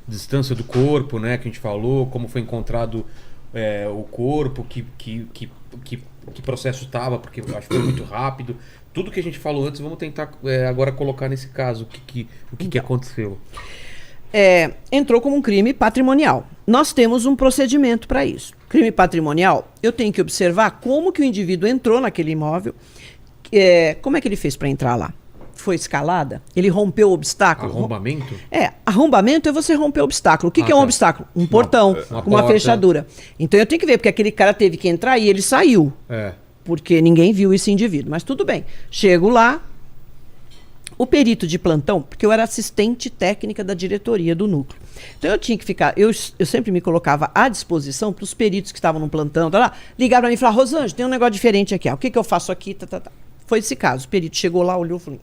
distância do corpo, né? Que a gente falou, como foi encontrado o corpo, que processo estava, porque eu acho que foi muito rápido. Tudo que a gente falou antes, vamos tentar agora colocar nesse caso o que aconteceu. Entrou como um crime patrimonial. Nós temos um procedimento para isso. Crime patrimonial, eu tenho que observar como que o indivíduo entrou naquele imóvel, como é que ele fez para entrar lá. Foi escalada? Ele rompeu o obstáculo? Arrombamento? Arrombamento é você romper o obstáculo. O que é um obstáculo? Um portão, uma fechadura. Então eu tenho que ver, porque aquele cara teve que entrar e ele saiu. Porque ninguém viu esse indivíduo. Mas tudo bem. Chego lá, o perito de plantão, porque eu era assistente técnica da diretoria do núcleo. Então eu tinha que ficar, eu sempre me colocava à disposição para os peritos que estavam no plantão, ligaram para mim e falaram: Rosângela, tem um negócio diferente aqui, o que eu faço aqui? Foi esse caso. O perito chegou lá, olhou e falou: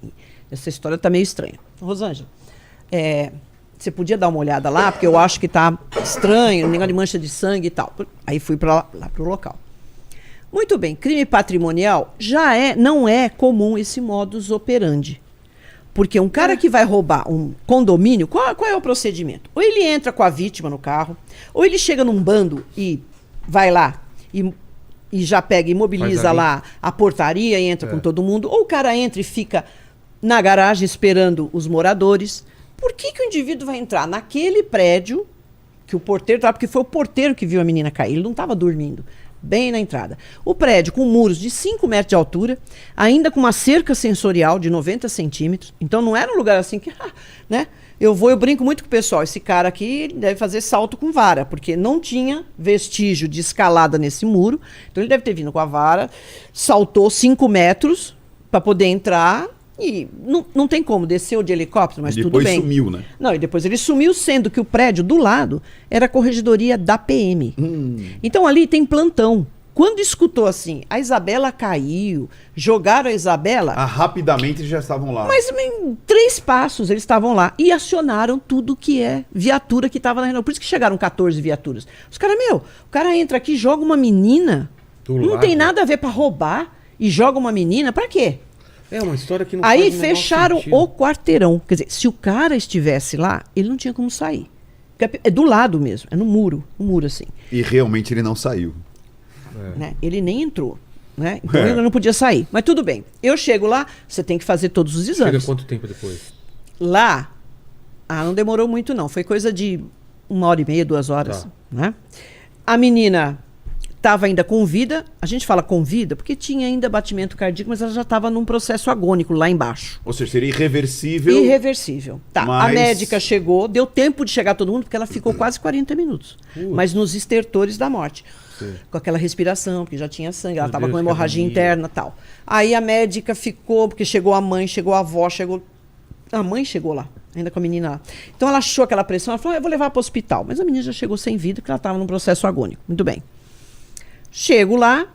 essa história está meio estranha. Rosângela, você podia dar uma olhada lá, porque eu acho que está estranho, um negócio de mancha de sangue e tal. Aí fui lá para o local. Muito bem, crime patrimonial não é comum esse modus operandi. Porque um cara que vai roubar um condomínio, qual é o procedimento? Ou ele entra com a vítima no carro, ou ele chega num bando e vai lá e já pega, imobiliza lá a portaria e entra com todo mundo, ou o cara entra e fica na garagem esperando os moradores. Por que o indivíduo vai entrar naquele prédio que o porteiro estava, porque foi o porteiro que viu a menina cair, ele não estava dormindo, bem na entrada. O prédio com muros de 5 metros de altura, ainda com uma cerca sensorial de 90 centímetros, então não era um lugar assim que, né? Eu brinco muito com o pessoal, esse cara aqui deve fazer salto com vara, porque não tinha vestígio de escalada nesse muro, então ele deve ter vindo com a vara, saltou 5 metros para poder entrar e não tem como, desceu de helicóptero, mas tudo bem. Depois sumiu, né? Não, e depois ele sumiu, sendo que o prédio do lado era a corregedoria da PM. Então ali tem plantão. Quando escutou assim, a Isabela caiu, jogaram a Isabela... rapidamente eles já estavam lá. Mas em 3 passos eles estavam lá e acionaram tudo que é viatura que estava na reunião. Por isso que chegaram 14 viaturas. Os caras, o cara entra aqui, joga uma menina, não tem nada a ver para roubar, e joga uma menina, para quê? É uma história que não Aí faz fecharam o quarteirão. Quer dizer, se o cara estivesse lá, ele não tinha como sair. É do lado mesmo, é no muro assim. E realmente ele não saiu. Né? Ele nem entrou, né? Então ele não podia sair. Mas tudo bem. Eu chego lá, você tem que fazer todos os exames. Chega quanto tempo depois? Lá, não demorou muito não. Foi coisa de 1h30, 2 horas. Né? A menina estava ainda com vida. A gente fala com vida porque tinha ainda batimento cardíaco, mas ela já estava num processo agônico lá embaixo. Ou seja, seria irreversível. Irreversível. A médica chegou, deu tempo de chegar todo mundo, porque ela ficou quase 40 minutos. Mas nos estertores da morte. Sim. Com aquela respiração, porque já tinha sangue, ela estava com hemorragia interna e tal. Aí a médica ficou, porque chegou a mãe, chegou a avó, a mãe chegou lá, ainda com a menina lá. Então ela achou aquela pressão, ela falou: eu vou levar para o hospital. Mas a menina já chegou sem vida, porque ela estava num processo agônico. Muito bem. Chego lá,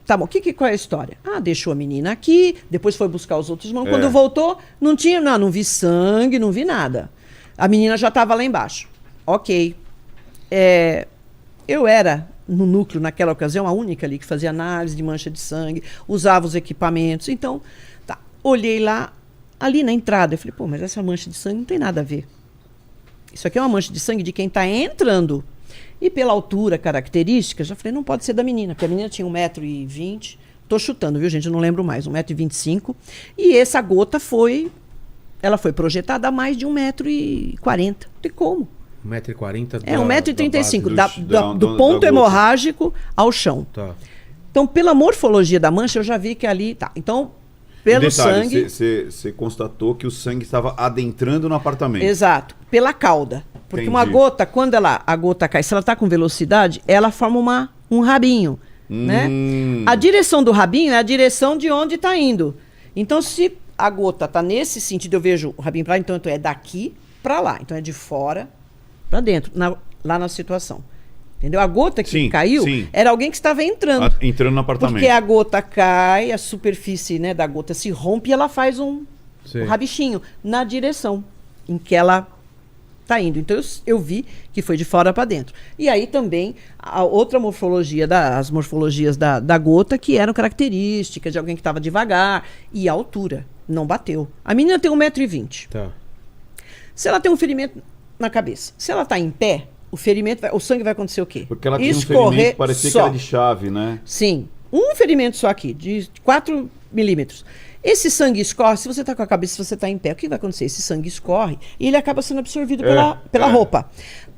tá bom, qual é a história? Deixou a menina aqui, depois foi buscar os outros irmãos. Quando voltou, não vi sangue, não vi nada. A menina já estava lá embaixo. Ok. Eu era, no núcleo, naquela ocasião, a única ali que fazia análise de mancha de sangue, usava os equipamentos. Então, olhei lá, ali na entrada, eu falei: mas essa mancha de sangue não tem nada a ver. Isso aqui é uma mancha de sangue de quem está entrando. E pela altura característica, já falei: não pode ser da menina, porque a menina tinha 1,20 m. Tô chutando, viu, gente? Eu não lembro mais. 1,25 m. E essa gota ela foi projetada a mais de 1,40 m. Não tem como. 1,40 m? 1,35 m. Do ponto hemorrágico ao chão. Tá. Então, pela morfologia da mancha, eu já vi que ali... Então, pelo sangue... Você constatou que o sangue estava adentrando no apartamento. Exato. Pela cauda. Porque uma gota, quando a gota cai, se ela está com velocidade, ela forma um rabinho. Né? A direção do rabinho é a direção de onde está indo. Então, se a gota está nesse sentido, eu vejo o rabinho para lá, então é daqui para lá. Então é de fora para dentro, lá na situação. Entendeu? A gota que caiu era alguém que estava entrando. Entrando no apartamento. Porque a gota cai, a superfície, né, da gota se rompe e ela faz um rabichinho na direção em que ela está indo. Então eu vi que foi de fora para dentro. E aí também a outra morfologia, as morfologias da gota, que eram características de alguém que estava devagar, e a altura. Não bateu. A menina tem 1,20 m. Tá. Se ela tem um ferimento na cabeça. Se ela tá em pé, o ferimento, o sangue vai acontecer o quê? Porque ela tinha um ferimento, parecia que era de chave, né? Sim, um ferimento só aqui, de 4 milímetros. Esse sangue escorre, se você está com a cabeça, se você está em pé, o que vai acontecer? Esse sangue escorre e ele acaba sendo absorvido pela roupa.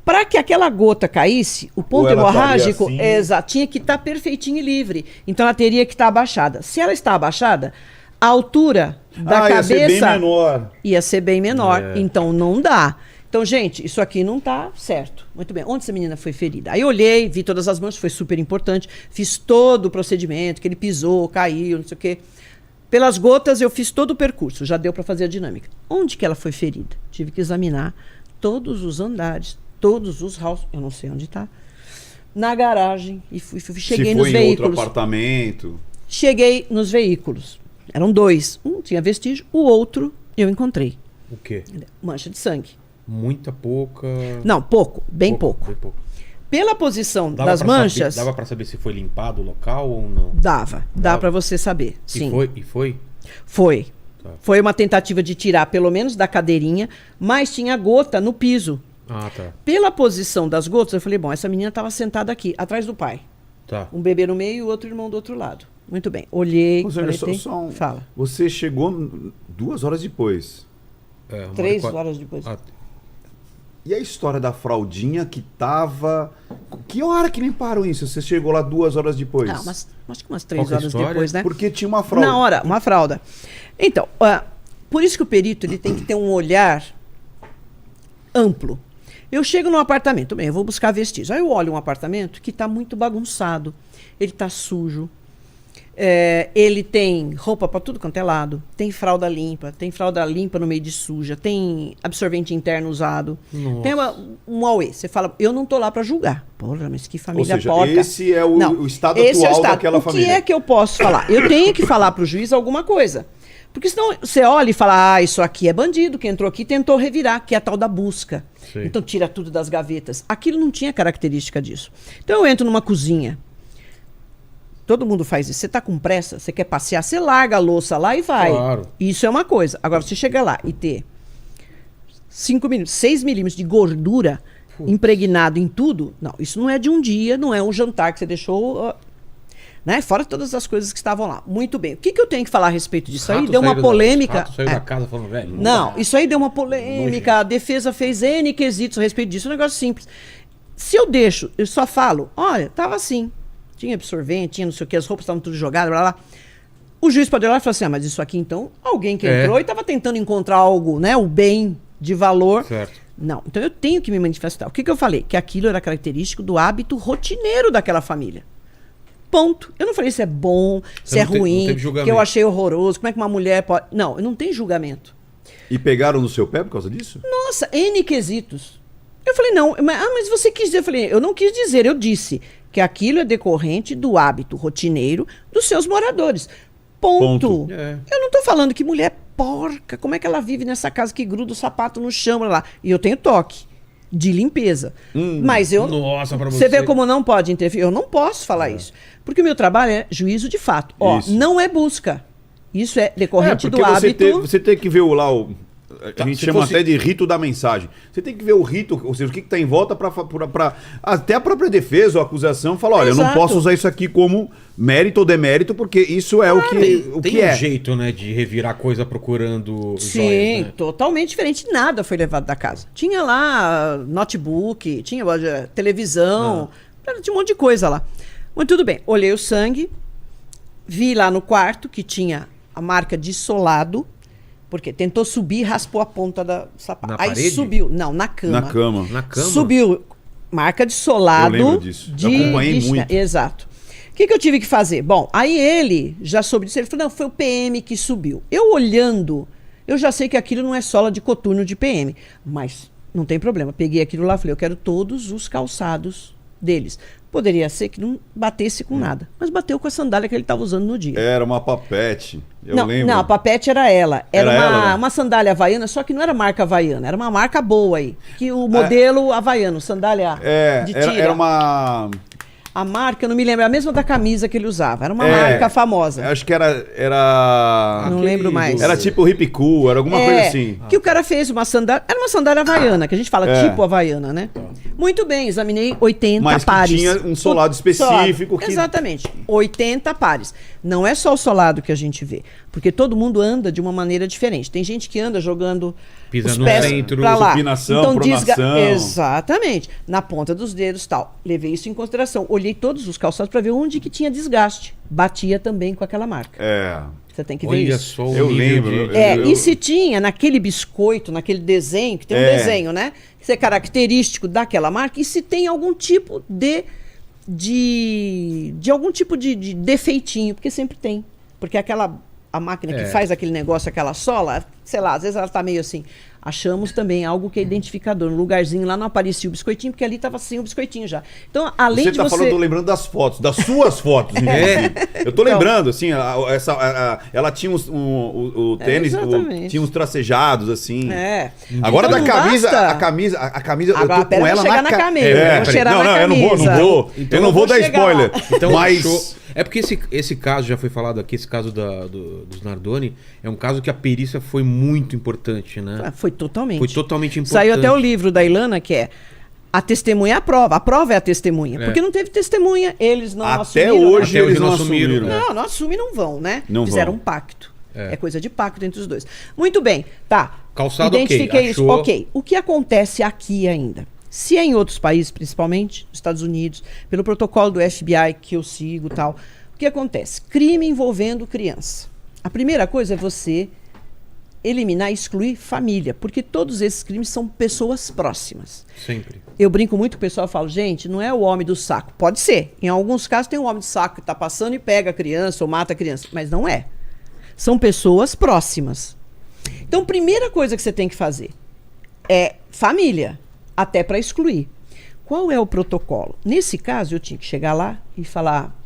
Para que aquela gota caísse, o ponto hemorrágico assim, tinha que estar perfeitinho e livre. Então ela teria que estar abaixada. Se ela está abaixada, a altura da cabeça ia ser bem menor. Ia ser bem menor. Então não dá. Então, gente, isso aqui não tá certo. Muito bem. Onde essa menina foi ferida? Aí eu olhei, vi todas as manchas, foi super importante. Fiz todo o procedimento, que ele pisou, caiu, não sei o quê. Pelas gotas, eu fiz todo o percurso. Já deu para fazer a dinâmica. Onde que ela foi ferida? Tive que examinar todos os andares, todos os halls. Eu não sei onde tá. Na garagem. E cheguei nos veículos. Se foi em outro apartamento. Cheguei nos veículos. Eram 2. Um tinha vestígio, o outro eu encontrei. O quê? Mancha de sangue. Muita, pouca... Não, pouco, bem pouco. Pela posição das manchas... Dava para saber se foi limpado o local ou não? Dá para você saber, sim. E foi? Foi. Tá. Foi uma tentativa de tirar pelo menos da cadeirinha, mas tinha gota no piso. Ah, tá. Pela posição das gotas, eu falei, bom, essa menina estava sentada aqui, atrás do pai. Tá. Um bebê no meio e o outro irmão do outro lado. Muito bem, olhei... Fala. Você chegou 2 horas depois. 3 horas depois. E a história da fraldinha que tava... Que hora que limparam isso? Você chegou lá 2 horas depois? Não, acho que umas 3 horas depois, né? Porque tinha uma fralda. Na hora, uma fralda. Então, por isso que o perito ele tem que ter um olhar amplo. Eu chego num apartamento, bem, eu vou buscar vestígios. Aí eu olho um apartamento que está muito bagunçado. Ele está sujo. Ele tem roupa para tudo quanto é lado, tem fralda limpa no meio de suja, tem absorvente interno usado. Nossa. Tem um auê. Você fala, eu não tô lá para julgar. Porra, mas que família porca. Esse é o estado atual daquela família. O que é que eu posso falar? Eu tenho que falar para o juiz alguma coisa. Porque senão você olha e fala, isso aqui é bandido, que entrou aqui e tentou revirar, que é a tal da busca. Sim. Então tira tudo das gavetas. Aquilo não tinha característica disso. Então eu entro numa cozinha. Todo mundo faz isso. Você tá com pressa, você quer passear, você larga a louça lá e vai. Claro. Isso é uma coisa. Agora, você chegar lá e ter 5 milímetros, 6 milímetros de gordura impregnado em tudo, não, isso não é de um dia, não é um jantar que você deixou, né? Fora todas as coisas que estavam lá. Muito bem. O que eu tenho que falar a respeito disso? Aí deu uma polêmica. Saiu da casa falando, velho. Não, isso aí deu uma polêmica. A defesa fez N quesitos a respeito disso. É um negócio simples. Se eu deixo, eu só falo, olha, tava assim. Tinha absorvente, tinha não sei o que, as roupas estavam tudo jogadas, blá, blá. O juiz pode olhar e falar assim, mas isso aqui então, alguém que entrou e estava tentando encontrar algo, né, o bem de valor. Certo. Não, então eu tenho que me manifestar. O que eu falei? Que aquilo era característico do hábito rotineiro daquela família. Ponto. Eu não falei se é bom, se é ruim, que eu achei horroroso, como é que uma mulher pode... Não, eu não tenho julgamento. E pegaram no seu pé por causa disso? Nossa, N quesitos. Eu falei, não, mas você quis dizer, eu falei, eu não quis dizer, eu disse que aquilo é decorrente do hábito rotineiro dos seus moradores. Ponto. Eu não estou falando que mulher porca, como é que ela vive nessa casa que gruda o sapato no chão, lá. E eu tenho toque de limpeza. Mas eu... Nossa, pra você vê como não pode interferir? Eu não posso falar isso. Porque o meu trabalho é juízo de fato. Não é busca. Isso é decorrente do hábito... Você tem que ver lá o... A gente chama até de rito da mensagem. Você tem que ver o rito, ou seja, o que está em volta para até a própria defesa ou acusação falar, olha, eu não posso usar isso aqui como mérito ou demérito, porque isso é o que tem é. Um jeito, né, de revirar coisa procurando Sim, joias, né? Totalmente diferente. Nada foi levado da casa. Tinha lá notebook, tinha televisão, tinha um monte de coisa lá. Mas tudo bem, olhei o sangue, vi lá no quarto que tinha a marca de solado, porque tentou subir, raspou a ponta da sapato. Aí parede? Subiu. Não, na cama. Na cama. Subiu. Marca de solado. Eu lembro disso. Eu acompanhei muito. Exato. O que eu tive que fazer? Bom, aí ele já soube disso. Ele falou, não, foi o PM que subiu. Eu olhando, eu já sei que aquilo não é sola de coturno de PM. Mas não tem problema. Peguei aquilo lá e falei, eu quero todos os calçados deles. Poderia ser que não batesse com nada. Mas bateu com a sandália que ele estava usando no dia. Era uma papete. Eu lembro. Não, a papete era ela. Era uma sandália havaiana, só que não era marca havaiana. Era uma marca boa aí. Que o modelo havaiano, sandália de tira. Era uma... A marca, eu não me lembro, é a mesma da camisa que ele usava. Era uma marca famosa. Acho que era... Não lembro mais. Era tipo Hip Cool, era alguma coisa assim. Que o cara fez uma sandália... Era uma sandália havaiana, que a gente fala tipo havaiana, né? Muito bem, examinei 80 mas pares. Mas tinha um solado específico. Que... Exatamente, 80 pares. Não é só o solado que a gente vê, porque todo mundo anda de uma maneira diferente. Tem gente que anda jogando os pés pra lá. Supinação, pronação. Exatamente, na ponta dos dedos e tal. Levei isso em consideração. Olhei todos os calçados para ver onde que tinha desgaste. Batia também com aquela marca. Você tem que ver isso. Só eu lembro. E se tinha naquele biscoito, naquele desenho, que tem um desenho, né? Que é característico daquela marca, e se tem algum tipo de algum tipo de defeitinho, porque sempre tem. Porque a máquina que faz aquele negócio, aquela sola, sei lá, às vezes ela tá meio assim. Achamos também algo que é identificador. No lugarzinho lá não aparecia o biscoitinho, porque ali estava sem o biscoitinho já. Então, além de falando, tô lembrando das fotos, das suas fotos. Eu tô lembrando, assim, ela tinha o tênis, tinha uns tracejados, assim. Agora então, a camisa, agora, eu tô com ela na camisa. Vou cheirar na camisa. Eu não vou dar spoiler. Então, mas... É porque esse caso, já foi falado aqui, esse caso dos Nardoni, é um caso que a perícia foi muito importante, né? Foi totalmente. Foi totalmente importante. Saiu até o livro da Ilana, que é a testemunha é a prova. A prova é a testemunha. Porque não teve testemunha, eles não assumiram. Até hoje eles não assumiram. Não assumem, não vão, né? Não Fizeram vão. um pacto. É coisa de pacto entre os dois. Muito bem, tá. Calçado identifiquei isso. Achou... Ok. O que acontece aqui ainda? Se é em outros países, principalmente nos Estados Unidos, pelo protocolo do FBI que eu sigo e tal, o que acontece? Crime envolvendo criança. A primeira coisa é você eliminar, excluir família, porque todos esses crimes são pessoas próximas. Sempre. Eu brinco muito com o pessoal e falo, gente, não é o homem do saco. Pode ser. Em alguns casos tem um homem do saco que está passando e pega a criança ou mata a criança, mas não é. São pessoas próximas. Então, primeira coisa que você tem que fazer é família, até para excluir. Qual é o protocolo? Nesse caso, eu tinha que chegar lá e falar,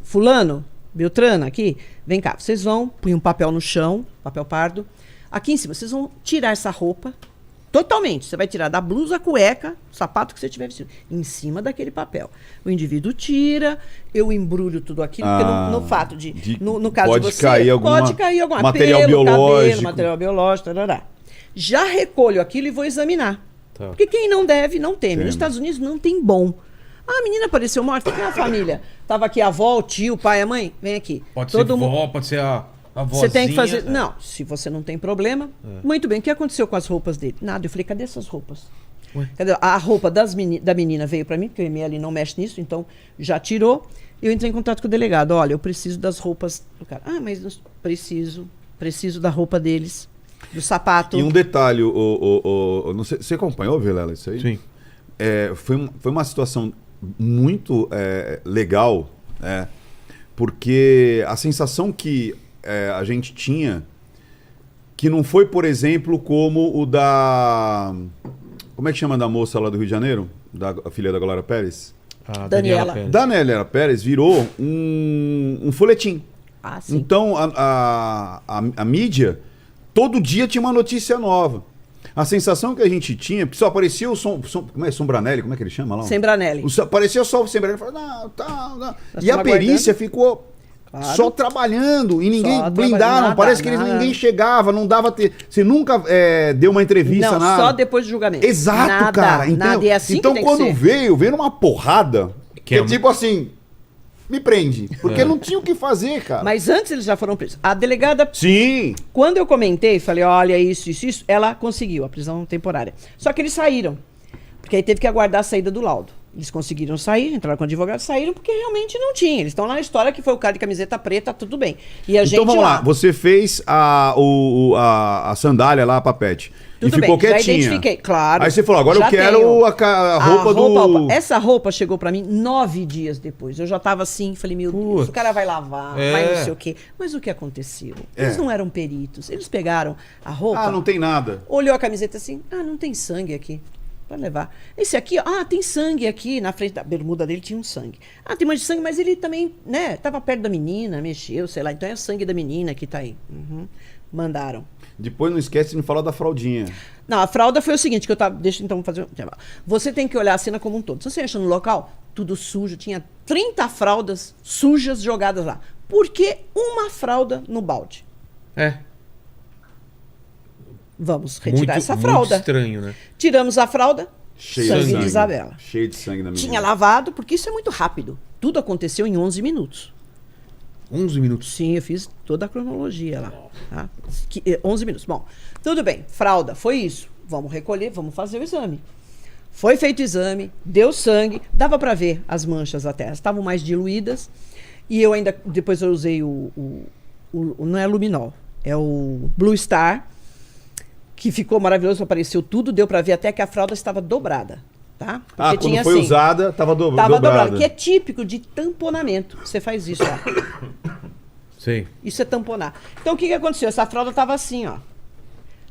fulano, Beltrana, aqui, vem cá, vocês vão, põe um papel no chão, papel pardo, aqui em cima, vocês vão tirar essa roupa, totalmente, você vai tirar da blusa, cueca, sapato que você tiver vestido, em cima daquele papel. O indivíduo tira, eu embrulho tudo aquilo, porque no fato no caso pode de você, cair pode cair alguma material pelo, biológico. Cabelo, material biológico, tarará. Já recolho aquilo e vou examinar. Tá. Porque quem não deve, não teme. Nos Estados Unidos não tem bom. Ah, a menina apareceu morta, tem a família. Tava aqui a avó, o tio, o pai, a mãe, vem aqui. Pode ser vó, pode ser a vozinha. Você tem que fazer... Não, se você não tem problema... Muito bem, o que aconteceu com as roupas dele? Nada, eu falei, cadê essas roupas? Cadê? A roupa da menina veio pra mim, porque o e-mail ali não mexe nisso, então já tirou. Eu entrei em contato com o delegado, olha, eu preciso das roupas do cara. Ah, mas preciso da roupa deles, do sapato. E um detalhe, não sei, você acompanhou, Vilela, isso aí? Sim. Foi uma situação muito legal, porque a sensação que a gente tinha, que não foi, por exemplo, como o da... Como é que chama da moça lá do Rio de Janeiro? A filha da Glória Pérez? A Daniela Pérez. Daniela Pérez virou um folhetim. Ah, sim. Então, a mídia, todo dia tinha uma notícia nova. A sensação que a gente tinha, porque só aparecia o como é Sombranelli, como é que ele chama lá? Sembranelli. Aparecia só o Sembranelli, falava, não. E a perícia ficou só trabalhando, e ninguém blindaram, parece que ninguém chegava, não dava... Você nunca deu uma entrevista, nada. Só depois do julgamento. Exato, cara. Nada, é assim então que tem quando que ser. veio numa porrada, que é tipo assim... Me prende. Porque não tinha o que fazer, cara. Mas antes eles já foram presos. A delegada... Sim. Quando eu comentei, falei, olha, isso, ela conseguiu a prisão temporária. Só que eles saíram. Porque aí teve que aguardar a saída do laudo. Eles conseguiram sair, entraram com o advogado, saíram porque realmente não tinha. Eles estão lá na história que foi o cara de camiseta preta, tudo bem. E a gente então vamos lá, você fez a sandália lá, a papete. Tudo e ficou bem, quietinha. Já identifiquei, claro. Aí você falou, agora eu quero a roupa do... Essa roupa chegou pra mim 9 dias depois. Eu já tava assim, falei, meu Deus, o cara vai lavar, vai não sei o quê. Mas o que aconteceu? Eles não eram peritos. Eles pegaram a roupa... Ah, não tem nada. Olhou a camiseta assim, não tem sangue aqui. Pode levar. Esse aqui, tem sangue aqui. Na frente da bermuda dele tinha um sangue. Tem mais de sangue, mas ele também, né, tava perto da menina, mexeu, sei lá. Então é o sangue da menina que tá aí. Mandaram. Depois não esquece de me falar da fraldinha. Não, a fralda foi o seguinte, que eu tava... Deixa eu então fazer... Você tem que olhar a cena como um todo. Se você entra no local, tudo sujo, tinha 30 fraldas sujas jogadas lá. Por que uma fralda no balde? Vamos retirar essa fralda. Muito estranho, né? Tiramos a fralda, Cheio sangue de Isabela. Cheio de sangue na menina. Tinha lavado, porque isso é muito rápido. Tudo aconteceu em 11 minutos. 11 minutos? Sim, eu fiz toda a cronologia lá. Tá? 11 minutos. Bom, tudo bem. Fralda, foi isso. Vamos recolher, vamos fazer o exame. Foi feito o exame, deu sangue, dava para ver as manchas até. Elas estavam mais diluídas. E eu ainda, depois eu usei não é luminol, é o Blue Star, que ficou maravilhoso, apareceu tudo, deu para ver até que a fralda estava dobrada. Tá? Porque quando tinha, foi assim, usada, estava dobrada. dobrada. Que é típico de tamponamento. Você faz isso, ó. Sei. Isso é tamponar. Então, o que aconteceu? Essa fralda estava assim, ó.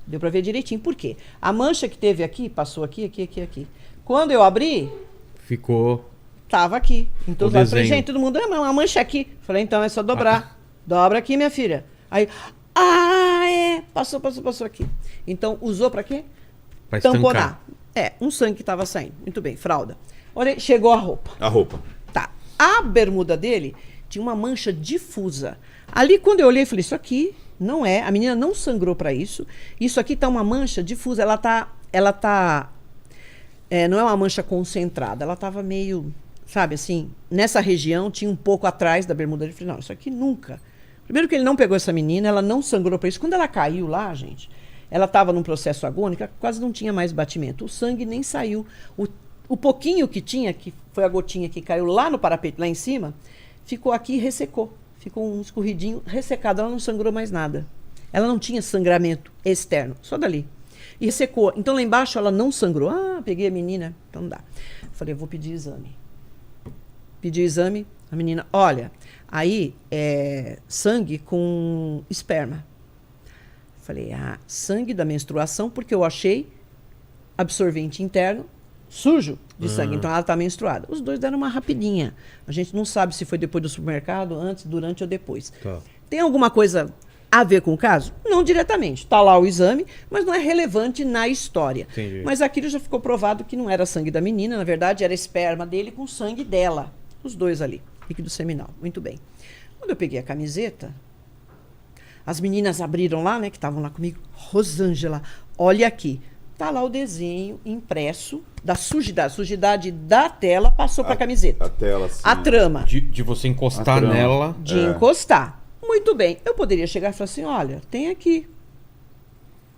Deu para ver direitinho. Por quê? A mancha que teve aqui, passou aqui, aqui, aqui, aqui. Quando eu abri... Ficou... Tava aqui. Então, eu falei, gente, todo mundo, a mancha aqui. Falei, então é só dobrar. Dobra aqui, minha filha. Aí, passou aqui. Então, usou para quê? Pra tamponar. Um sangue que estava saindo. Muito bem, fralda. Olha, chegou a roupa. A roupa. Tá. A bermuda dele tinha uma mancha difusa. Ali, quando eu olhei, falei, isso aqui não é. A menina não sangrou para isso. Isso aqui tá uma mancha difusa. Ela tá não é uma mancha concentrada. Ela tava meio, sabe assim, nessa região, tinha um pouco atrás da bermuda. Eu falei, não, isso aqui nunca. Primeiro que ele não pegou essa menina, ela não sangrou para isso. Quando ela caiu lá, gente... Ela estava num processo agônico, quase não tinha mais batimento. O sangue nem saiu. O pouquinho que tinha, que foi a gotinha que caiu lá no parapeito, lá em cima, ficou aqui e ressecou. Ficou um escorridinho ressecado. Ela não sangrou mais nada. Ela não tinha sangramento externo, só dali. E ressecou. Então lá embaixo ela não sangrou. Peguei a menina. Então não dá. Falei, eu vou pedir exame. Pedi o exame. A menina, olha, aí é sangue com esperma. Falei, sangue da menstruação, porque eu achei absorvente interno sujo de sangue. Então ela está menstruada. Os dois deram uma rapidinha. A gente não sabe se foi depois do supermercado, antes, durante ou depois. Tá. Tem alguma coisa a ver com o caso? Não diretamente. Está lá o exame, mas não é relevante na história. Entendi. Mas aquilo já ficou provado que não era sangue da menina, na verdade era esperma dele com sangue dela. Os dois ali. Líquido seminal. Muito bem. Quando eu peguei a camiseta... As meninas abriram lá, né, que estavam lá comigo. Rosângela, olha aqui. Tá lá o desenho impresso da sujidade. A sujidade da tela passou para a camiseta. A tela, sim. A trama. De você encostar nela. De encostar. Muito bem. Eu poderia chegar e falar assim, olha, tem aqui.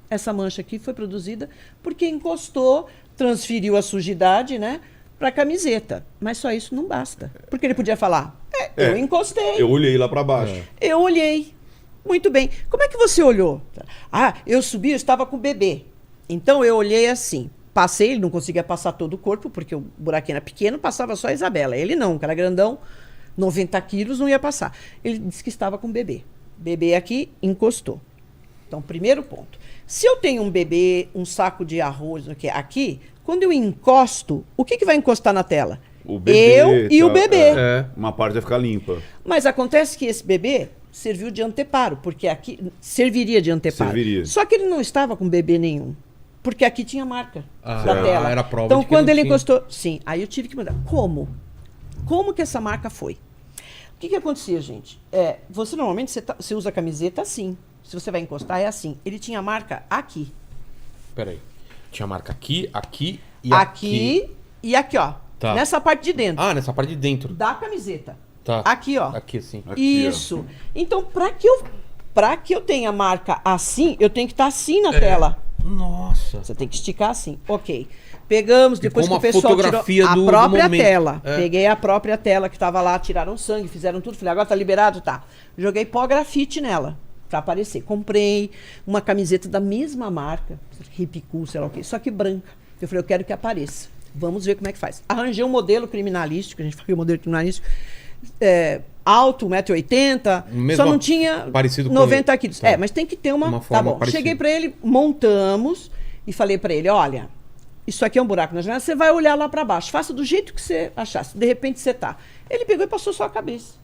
Essa mancha aqui foi produzida porque encostou, transferiu a sujidade, né, para a camiseta. Mas só isso não basta. Porque ele podia falar, eu encostei. Eu olhei lá para baixo. Eu olhei. Muito bem. Como é que você olhou? Eu subi, eu estava com o bebê. Então eu olhei assim. Passei, ele não conseguia passar todo o corpo, porque o buraquinho era pequeno, passava só a Isabela. Ele não, o cara grandão, 90 quilos, não ia passar. Ele disse que estava com o bebê. Bebê aqui, encostou. Então, primeiro ponto. Se eu tenho um bebê, um saco de arroz, aqui, quando eu encosto, o que vai encostar na tela? O bebê, eu e o bebê. Uma parte vai ficar limpa. Mas acontece que esse bebê serviu de anteparo, porque aqui serviria de anteparo. Só que ele não estava com bebê nenhum, porque aqui tinha marca da tela. Era prova então, de que quando ele tinha. encostou... Sim, aí eu tive que mandar. Como? Como que essa marca foi? O que acontecia, gente? Você normalmente você usa a camiseta assim. Se você vai encostar, é assim. Ele tinha marca aqui. Peraí. Tinha marca aqui, aqui e aqui. E aqui, ó. Tá. Nessa parte de dentro. Nessa parte de dentro. Da camiseta. Tá. Aqui, ó. Aqui, sim. Aqui, isso. Ó. Então, pra que eu tenha marca assim, eu tenho que estar assim na tela. Nossa. Você tem que esticar assim. Ok. Pegamos, depois que o pessoal fotografia tirou a própria do tela. Peguei a própria tela que estava lá, tiraram sangue, fizeram tudo. Falei, agora tá liberado? Tá. Joguei pó grafite nela, pra aparecer. Comprei uma camiseta da mesma marca, Hip Cool, sei lá o quê, só que branca. Eu falei, eu quero que apareça. Vamos ver como é que faz. Arranjei um modelo criminalístico, a gente fazia um modelo criminalístico, alto, 1,80 m, só não tinha 90 quilos. Tá. Mas tem que ter uma forma. Tá bom. Parecida. Cheguei para ele, montamos e falei para ele, olha, isso aqui é um buraco na janela, você vai olhar lá para baixo, faça do jeito que você achasse, de repente você tá. Ele pegou e passou só a cabeça.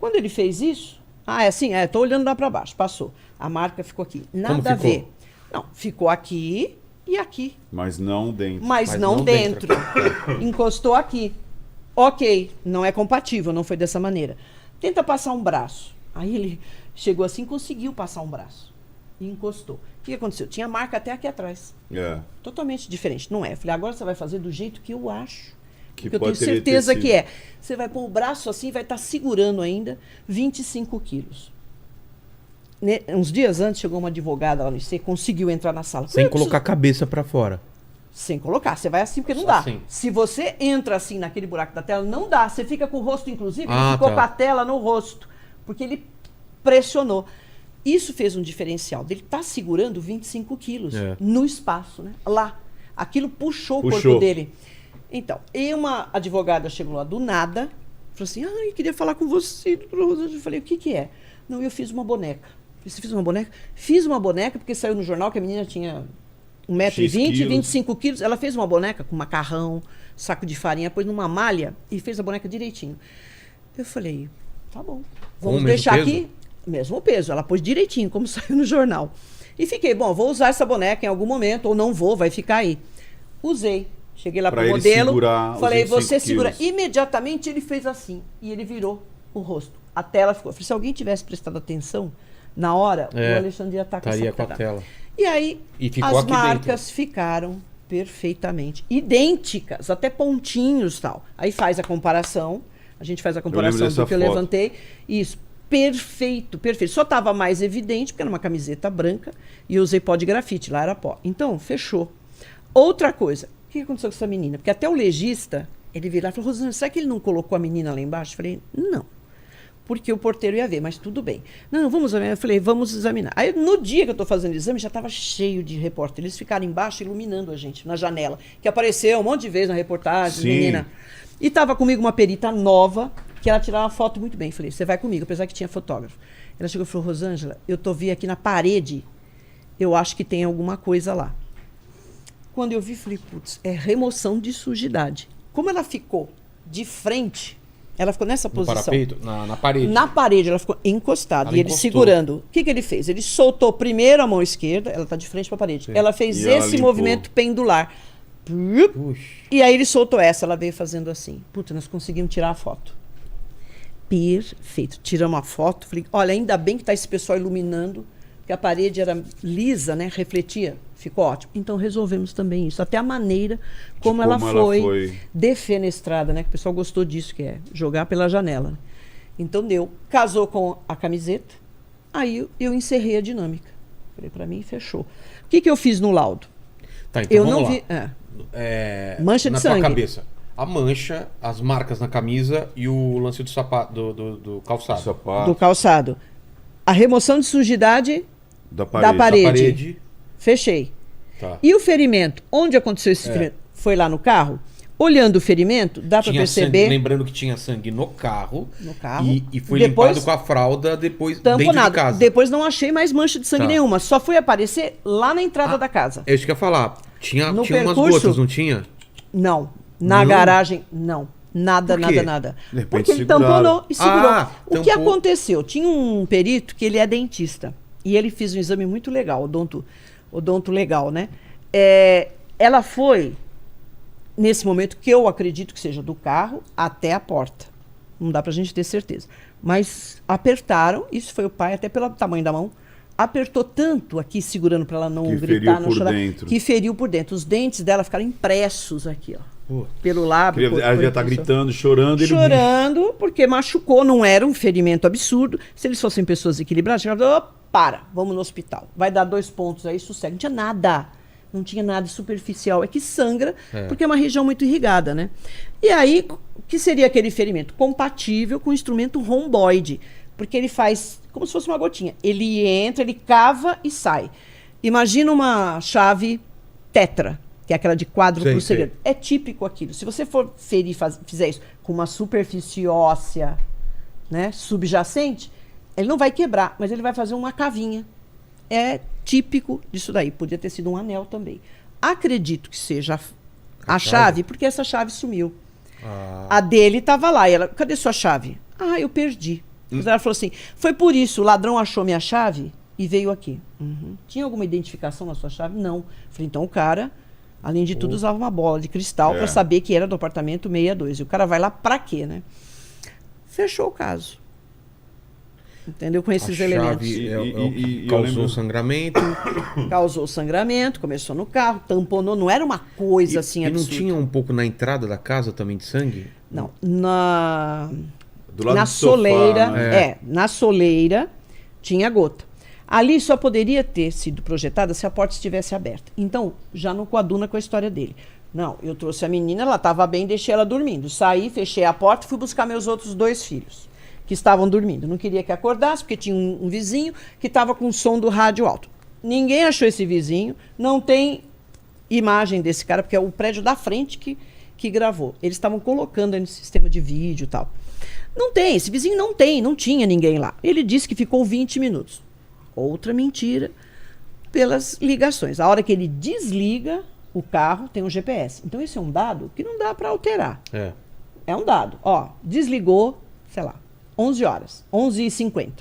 Quando ele fez isso, Ah, é assim? É, tô olhando lá para baixo. Passou. A marca ficou aqui. Nada a ver. Não, ficou aqui e aqui. Mas não dentro. Mas não dentro. Encostou aqui. Ok, não é compatível, não foi dessa maneira. Tenta passar um braço. Aí ele chegou assim, conseguiu passar um braço. E encostou. O que aconteceu? Tinha marca até aqui atrás. Totalmente diferente. Não é. Falei, agora você vai fazer do jeito que eu acho. Que eu tenho certeza que é. Você vai pôr o braço assim e vai estar segurando ainda 25 quilos. Uns dias antes chegou uma advogada lá no IC, conseguiu entrar na sala. Sem colocar a cabeça para fora. Sem colocar. Você vai assim porque não dá. Assim. Se você entra assim naquele buraco da tela, não dá. Você fica com o rosto, inclusive, ele ficou com a tela no rosto. Porque ele pressionou. Isso fez um diferencial. Ele está segurando 25 quilos no espaço, né? Lá. Aquilo puxou o corpo dele. Então, e uma advogada chegou lá do nada, falou assim, eu queria falar com você, doutora Rosângela. Eu falei, o que é? Não, eu fiz uma boneca. Você fez uma boneca? Fiz uma boneca porque saiu no jornal que a menina tinha 1,20 m, 25 quilos. Ela fez uma boneca com macarrão, saco de farinha, pôs numa malha e fez a boneca direitinho. Eu falei, tá bom, vamos deixar aqui. Mesmo peso, ela pôs direitinho, como saiu no jornal. E fiquei, vou usar essa boneca em algum momento, ou não vou, vai ficar aí. Usei. Cheguei lá pro modelo, falei, você segura. Imediatamente ele fez assim, e ele virou o rosto. A tela ficou. Falei, se alguém tivesse prestado atenção, na hora, o Alexandre ia estar com a tela. E aí, as marcas ficaram perfeitamente idênticas, até pontinhos e tal. Aí faz a comparação, a gente faz a comparação do que eu levantei. Isso, perfeito, perfeito. Só estava mais evidente, porque era uma camiseta branca, e eu usei pó de grafite, lá era pó. Então, fechou. Outra coisa, o que aconteceu com essa menina? Porque até o legista, ele veio lá e falou, Rosângela, será que ele não colocou a menina lá embaixo? Eu falei, não. Porque o porteiro ia ver, mas tudo bem. Não, vamos examinar. Eu falei, vamos examinar. Aí, no dia que eu estou fazendo o exame, já estava cheio de repórter. Eles ficaram embaixo iluminando a gente, na janela. Que apareceu um monte de vezes na reportagem, menina. E estava comigo uma perita nova, que ela tirava uma foto muito bem. Eu falei, você vai comigo, apesar que tinha fotógrafo. Ela chegou e falou, Rosângela, eu vi aqui na parede, eu acho que tem alguma coisa lá. Quando eu vi, falei, putz, é remoção de sujidade. Como ela ficou de frente, ela ficou nessa posição. Parapeito? Na parede. Na parede, ela ficou encostada. E ele segurando. O que ele fez? Ele soltou primeiro a mão esquerda, ela está de frente para a parede. Sim. Ela fez esse movimento pendular. Puxa. E aí ele soltou essa, ela veio fazendo assim. Puta, nós conseguimos tirar a foto. Perfeito. Tiramos a foto. Falei, olha, ainda bem que está esse pessoal iluminando, porque a parede era lisa, né? Refletia. Ficou ótimo. Então resolvemos também isso. Até a maneira como ela foi defenestrada, né? Que o pessoal gostou disso, que é jogar pela janela. Então deu. Casou com a camiseta. Aí eu encerrei a dinâmica. Falei, pra mim, fechou. O que eu fiz no laudo? Tá, então eu vamos não lá. vi. Mancha de sangue. Na tua cabeça. A mancha, as marcas na camisa e o lance do sapato, do calçado. Do calçado. A remoção de sujidade da parede. Fechei. Tá. E o ferimento? Onde aconteceu esse ferimento? Foi lá no carro? Olhando o ferimento, dá para perceber... Sangue, lembrando que tinha sangue no carro. E foi depois, limpado com a fralda depois tamponado. Dentro de casa. Depois não achei mais mancha de sangue nenhuma. Só foi aparecer lá na entrada da casa. É isso que eu ia falar. Tinha umas gotas, não tinha? Não. Na garagem, não. Nada. Porque ele tamponou e segurou. O que aconteceu? Tinha um perito que ele é dentista. E ele fez um exame muito legal, odonto legal, né? Ela foi, nesse momento, que eu acredito que seja do carro até a porta. Não dá pra gente ter certeza. Mas apertaram, isso foi o pai, até pelo tamanho da mão, apertou tanto aqui, segurando para ela não gritar, não chorar, que feriu por dentro. Os dentes dela ficaram impressos aqui, ó. Pelo lábio. Ela já tá gritando, chorando. Chorando, porque machucou, não era um ferimento absurdo. Se eles fossem pessoas equilibradas, vamos no hospital. Vai dar 2 pontos aí, sossego. Não tinha nada. Não tinha nada superficial. É que sangra, porque é uma região muito irrigada, né? E aí, o que seria aquele ferimento? Compatível com o instrumento romboide. Porque ele faz como se fosse uma gotinha. Ele entra, ele cava e sai. Imagina uma chave tetra, que é aquela de quádruplo segredo. É típico aquilo. Se você for ferir, fizer isso com uma superfície óssea, né, subjacente, ele não vai quebrar, mas ele vai fazer uma cavinha. É típico disso daí. Podia ter sido um anel também. Acredito que seja a chave, porque essa chave sumiu. A dele estava lá. E ela, cadê sua chave? Eu perdi. Ela falou assim, foi por isso, o ladrão achou minha chave e veio aqui. Tinha alguma identificação na sua chave? Não. Falei, então o cara, além de tudo, usava uma bola de cristal para saber que era do apartamento 62. E o cara vai lá pra quê, né? Fechou o caso. Entendeu? Com esses elementos. Causou sangramento. Causou sangramento, começou no carro, tamponou, não era uma coisa assim absurda. E não tinha um pouco na entrada da casa também de sangue? Não. Do lado na do soleira, sofá, né? na soleira tinha gota. Ali só poderia ter sido projetada se a porta estivesse aberta. Então, já não coaduna com a história dele. Não, eu trouxe a menina, ela estava bem, deixei ela dormindo. Saí, fechei a porta e fui buscar meus outros 2 filhos, que estavam dormindo. Não queria que acordasse, porque tinha um vizinho que estava com o som do rádio alto. Ninguém achou esse vizinho, não tem imagem desse cara, porque é o prédio da frente que gravou. Eles estavam colocando aí no sistema de vídeo e tal. Não tem, esse vizinho não tinha ninguém lá. Ele disse que ficou 20 minutos. Outra mentira pelas ligações. A hora que ele desliga o carro, tem um GPS. Então esse é um dado que não dá para alterar. É um dado. Ó, desligou, sei lá, 11 horas, 11h50.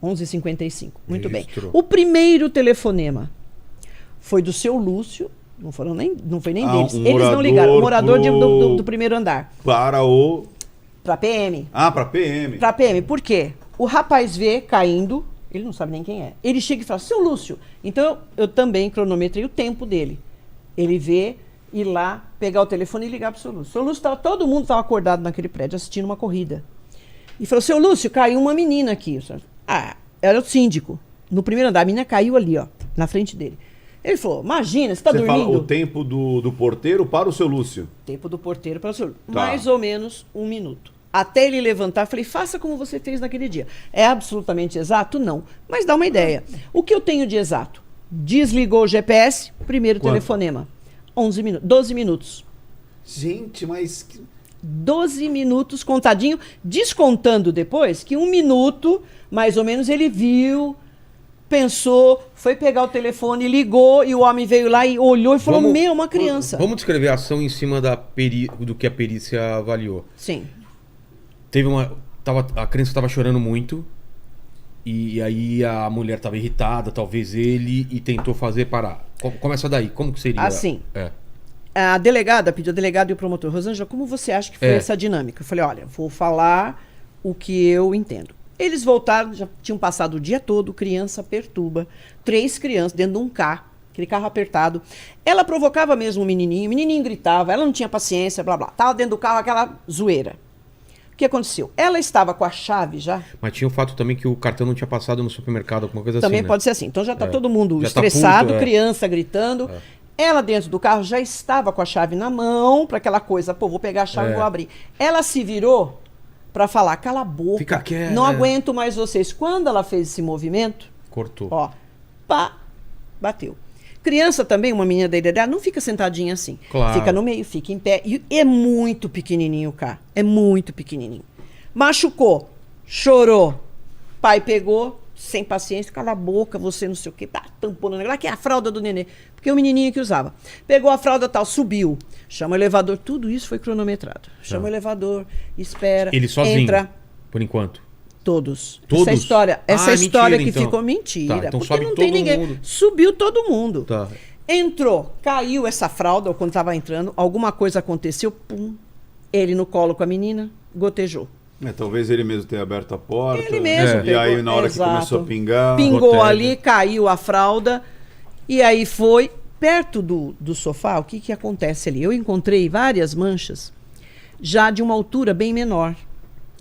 11h55. Muito bem. O primeiro telefonema foi do seu Lúcio. Não foi nem deles. Eles não ligaram. O morador do primeiro andar. Para PM. Para PM. Para PM. Por quê? O rapaz vê caindo, ele não sabe nem quem é. Ele chega e fala, seu Lúcio. Então eu também cronometrei o tempo dele. Ele vê ir lá, pegar o telefone e ligar para o seu Lúcio. Seu Lúcio todo mundo estava acordado naquele prédio assistindo uma corrida. E falou, seu Lúcio, caiu uma menina aqui. Era o síndico. No primeiro andar, a menina caiu ali, ó, na frente dele. Ele falou, imagina, você está dormindo. Você fala o tempo do porteiro para o seu Lúcio. Tempo do porteiro para o seu Lúcio. Mais ou menos 1 minuto. Até ele levantar, falei, faça como você fez naquele dia. É absolutamente exato? Não. Mas dá uma ideia. O que eu tenho de exato? Desligou o GPS, primeiro telefonema. 12 minutos. Gente, mas... 12 minutos contadinho, descontando depois que 1 minuto, mais ou menos, ele viu, pensou, foi pegar o telefone, ligou e o homem veio lá e olhou e falou, uma criança. Vamos descrever a ação em cima do que a perícia avaliou. Sim. A criança estava chorando muito e aí a mulher estava irritada, talvez ele, e tentou fazer parar. Começa daí, como que seria? Assim, a delegada pediu, a delegada e o promotor, Rosângela, como você acha que foi essa dinâmica? Eu falei, olha, vou falar o que eu entendo. Eles voltaram, já tinham passado o dia todo, criança perturba, 3 crianças dentro de um carro, aquele carro apertado. Ela provocava mesmo o menininho gritava, ela não tinha paciência, blá blá. Estava dentro do carro aquela zoeira. O que aconteceu? Ela estava com a chave já. Mas tinha o fato também que o cartão não tinha passado no supermercado, alguma coisa também assim, né? Pode ser assim. Então já está todo mundo já estressado, tá puto, criança gritando. Ela dentro do carro já estava com a chave na mão, para aquela coisa, vou pegar a chave e vou abrir. Ela se virou para falar, cala a boca, fica quieta, não aguento mais vocês. Quando ela fez esse movimento, cortou. Ó, pá, bateu. Criança também, uma menina da idade, não fica sentadinha assim. Claro. Fica no meio, fica em pé. E é muito pequenininho o carro. É muito pequenininho. Machucou, chorou. Pai pegou, sem paciência, cala a boca, você não sei o quê. Tampou no negócio. Aqui é a fralda do nenê. Porque é o menininho que usava. Pegou a fralda tal, subiu. Chama o elevador. Tudo isso foi cronometrado. Chama o elevador, espera, ele sozinho, entra. Por enquanto. Todos. Essa história que então. Ficou mentira. Tá, então porque sobe não todo tem ninguém. mundo. Subiu todo mundo. Tá. Entrou, caiu essa fralda, ou quando estava entrando, alguma coisa aconteceu, pum. Ele no colo com a menina, gotejou. Talvez ele mesmo tenha aberto a porta. Ele mesmo. E aí na hora que começou a pingar... Pingou ali, caiu a fralda. E aí foi, perto do sofá, o que acontece ali? Eu encontrei várias manchas, já de uma altura bem menor.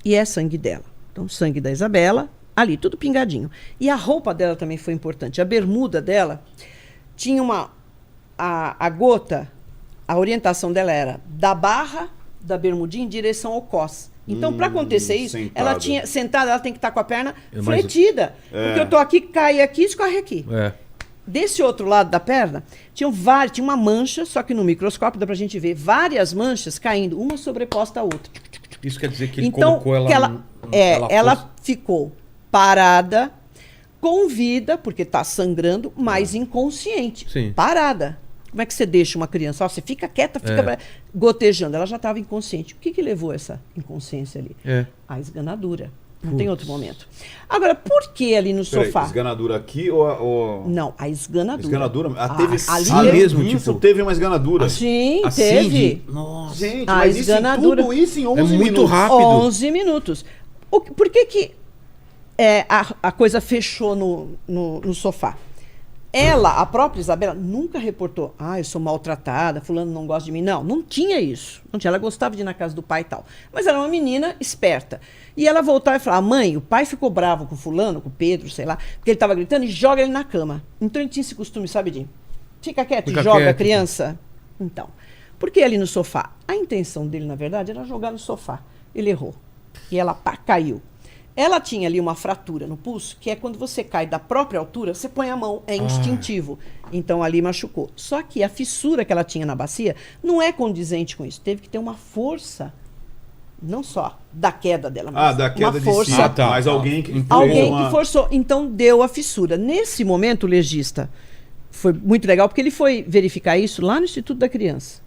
E é sangue dela. Então, sangue da Isabela, ali, tudo pingadinho. E a roupa dela também foi importante. A bermuda dela tinha a gota, a orientação dela era da barra da bermudinha em direção ao cós. Então, para acontecer isso, ela tinha sentada, ela tem que estar com a perna fletida. Porque eu tô aqui, cai aqui, escorre aqui. Desse outro lado da perna, tinha uma mancha, só que no microscópio dá pra gente ver várias manchas caindo, uma sobreposta à outra. Isso quer dizer que ele colocou ela ficou parada, com vida, porque está sangrando, mas inconsciente. Sim. Parada. Como é que você deixa uma criança? Você fica quieta, fica gotejando. Ela já estava inconsciente. O que levou essa inconsciência ali? A esganadura. Não tem outro momento. Agora, por que ali no sofá? Esganadura aqui ou... Não, a esganadura. Esganadura? Teve ali mesmo, isso, teve uma esganadura. Sim, assim, teve. Nossa. Gente, a mas esganadura. tudo isso em 11 muito minutos. rápido. 11 minutos. Por que a coisa fechou no sofá? Ela, a própria Isabela, nunca reportou, eu sou maltratada, fulano não gosta de mim. Não tinha isso. Não tinha. Ela gostava de ir na casa do pai e tal. Mas era uma menina esperta. E ela voltava e falava, mãe, o pai ficou bravo com fulano, com o Pedro, sei lá, porque ele estava gritando e joga ele na cama. Então ele tinha esse costume, sabe, de fica quieto e joga a criança. Então, por que ali no sofá? A intenção dele, na verdade, era jogar no sofá. Ele errou. E ela, caiu. Ela tinha ali uma fratura no pulso, que é quando você cai da própria altura, você põe a mão, é instintivo. Então ali machucou. Só que a fissura que ela tinha na bacia não é condizente com isso. Teve que ter uma força, não só da queda dela, mas da queda uma força. De si. Mas alguém que que forçou. Então deu a fissura. Nesse momento, o legista foi muito legal, porque ele foi verificar isso lá no Instituto da Criança.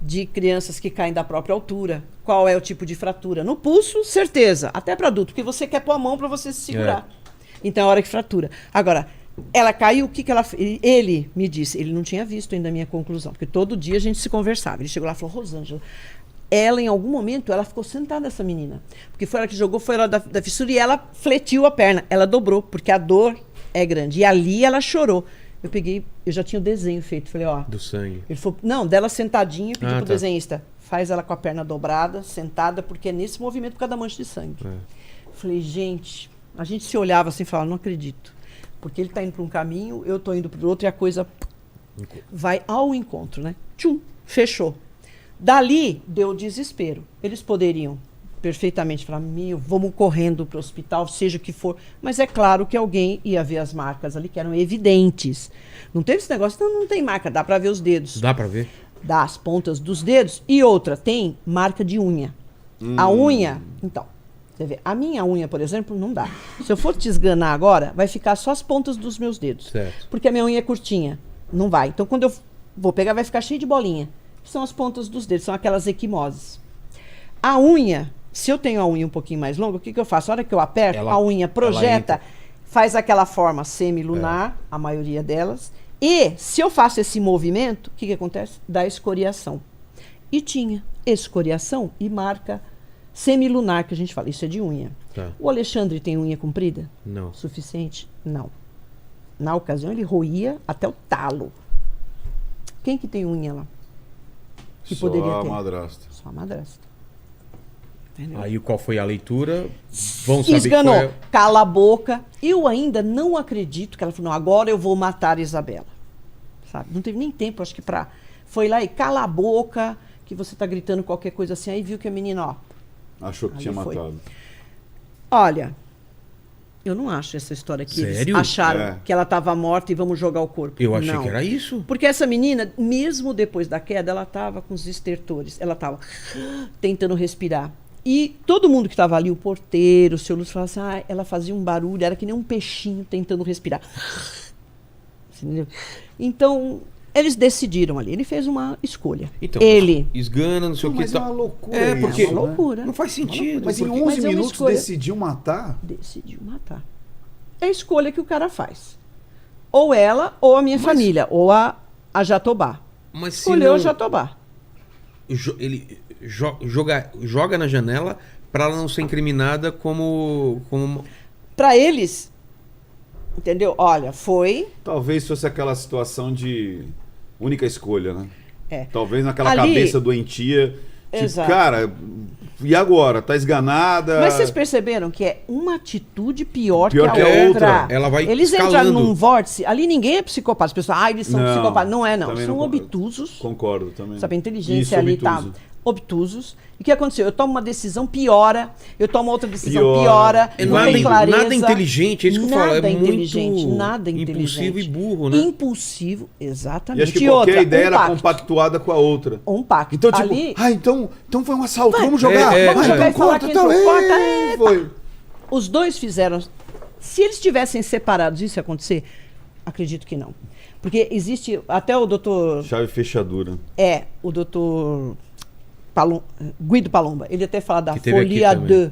De crianças que caem da própria altura. Qual é o tipo de fratura? No pulso, certeza. Até para adulto, porque você quer pôr a mão para você se segurar. Então é a hora que fratura. Agora, ela caiu, o que ela fez? Ele me disse, ele não tinha visto ainda a minha conclusão, porque todo dia a gente se conversava. Ele chegou lá e falou, Rosângela, ela em algum momento, ela ficou sentada, essa menina. Porque foi ela que jogou, foi ela da fissura e ela fletiu a perna. Ela dobrou, porque a dor é grande. E ali ela chorou. Eu peguei, eu já tinha o desenho feito. Falei, do sangue. Ele falou, não, dela sentadinha, pedi pro desenhista, faz ela com a perna dobrada, sentada, porque é nesse movimento por causa da mancha de sangue. Falei, gente, a gente se olhava assim e falava, não acredito. Porque ele tá indo para um caminho, eu tô indo para o outro, e a coisa vai ao encontro, né? Tchum, fechou. Dali, deu desespero. Eles poderiam perfeitamente falar, vamos correndo para o hospital, seja o que for. Mas é claro que alguém ia ver as marcas ali, que eram evidentes. Não teve esse negócio, não tem marca, dá para ver os dedos. Dá para ver? Dá as pontas dos dedos. E outra, tem marca de unha. A unha, então, você vê, a minha unha, por exemplo, não dá. Se eu for te esganar agora, vai ficar só as pontas dos meus dedos. Certo. Porque a minha unha é curtinha. Não vai. Então, quando eu vou pegar, vai ficar cheio de bolinha. São as pontas dos dedos, são aquelas equimoses. A unha, se eu tenho a unha um pouquinho mais longa, o que eu faço? A hora que eu aperto, a unha projeta, faz aquela forma semilunar, a maioria delas. E, se eu faço esse movimento, o que acontece? Dá escoriação. E tinha escoriação e marca semilunar, que a gente fala. Isso é de unha. Tá. O Alexandre tem unha comprida? Não. Suficiente? Não. Na ocasião, ele roía até o talo. Quem que tem unha lá? Que só poderia a ter? madrasta. Só a madrasta. Entendeu? Aí qual foi a leitura? Vão saber Esganou. que foi... Cala a boca. Eu ainda não acredito que ela falou, não, agora eu vou matar a Isabela. Sabe? Não teve nem tempo, acho que pra... Foi lá e cala a boca, que você tá gritando qualquer coisa assim. Aí viu que a menina, ó... Achou que tinha matado. Olha, eu não acho essa história que Sério? eles acharam que ela estava morta e vamos jogar o corpo. Eu achei não. que era isso. Porque essa menina, mesmo depois da queda, ela estava com os estertores. Ela estava tentando respirar. E todo mundo que estava ali, o porteiro, o seu Lúcio, falava assim, ela fazia um barulho, era que nem um peixinho tentando respirar. Entendeu? Então, eles decidiram ali. Ele fez uma escolha. Então, ele esgana, não sei o que. Mas é uma loucura. É, porque é uma loucura. não faz sentido. Mas em porque... 11 é uma minutos escolha. decidiu matar? Decidiu matar. É a escolha que o cara faz. Ou ela, ou a minha família, ou a Jatobá. Mas escolheu a Jatobá. Ele joga na janela para ela não ser incriminada como... Para eles, entendeu? Olha, foi... Talvez fosse aquela situação de única escolha, né? É. Talvez naquela Ali... cabeça doentia, tipo, Exato. cara, e agora? Tá esganada? Mas vocês perceberam que é uma atitude pior que a outra. Ela vai Eles escalando. entraram num vórtice, ali ninguém é psicopata. As pessoas, eles são psicopatas. Não é, não. Também São não obtusos. Concordo também. Sabe, a inteligência Isso, ali obtuso. tá... Obtusos. E o que aconteceu? Eu tomo uma decisão, piora. Eu tomo outra decisão, piora. Não tem clareza. Nada inteligente, é isso que eu falo. É inteligente, muito nada inteligente. Impulsivo e burro, né? Impulsivo, exatamente. E acho que qualquer ideia era compactuada com a outra. Um pacto. Então, tipo, ali... então foi um assalto, vamos jogar. Vamos jogar e falar quem corta. Foi. Os dois fizeram... Se eles tivessem separados, isso ia acontecer? Acredito que não. Porque existe... Até o doutor... Chave fechadura. O doutor... Guido Palomba, ele até fala da folia 2,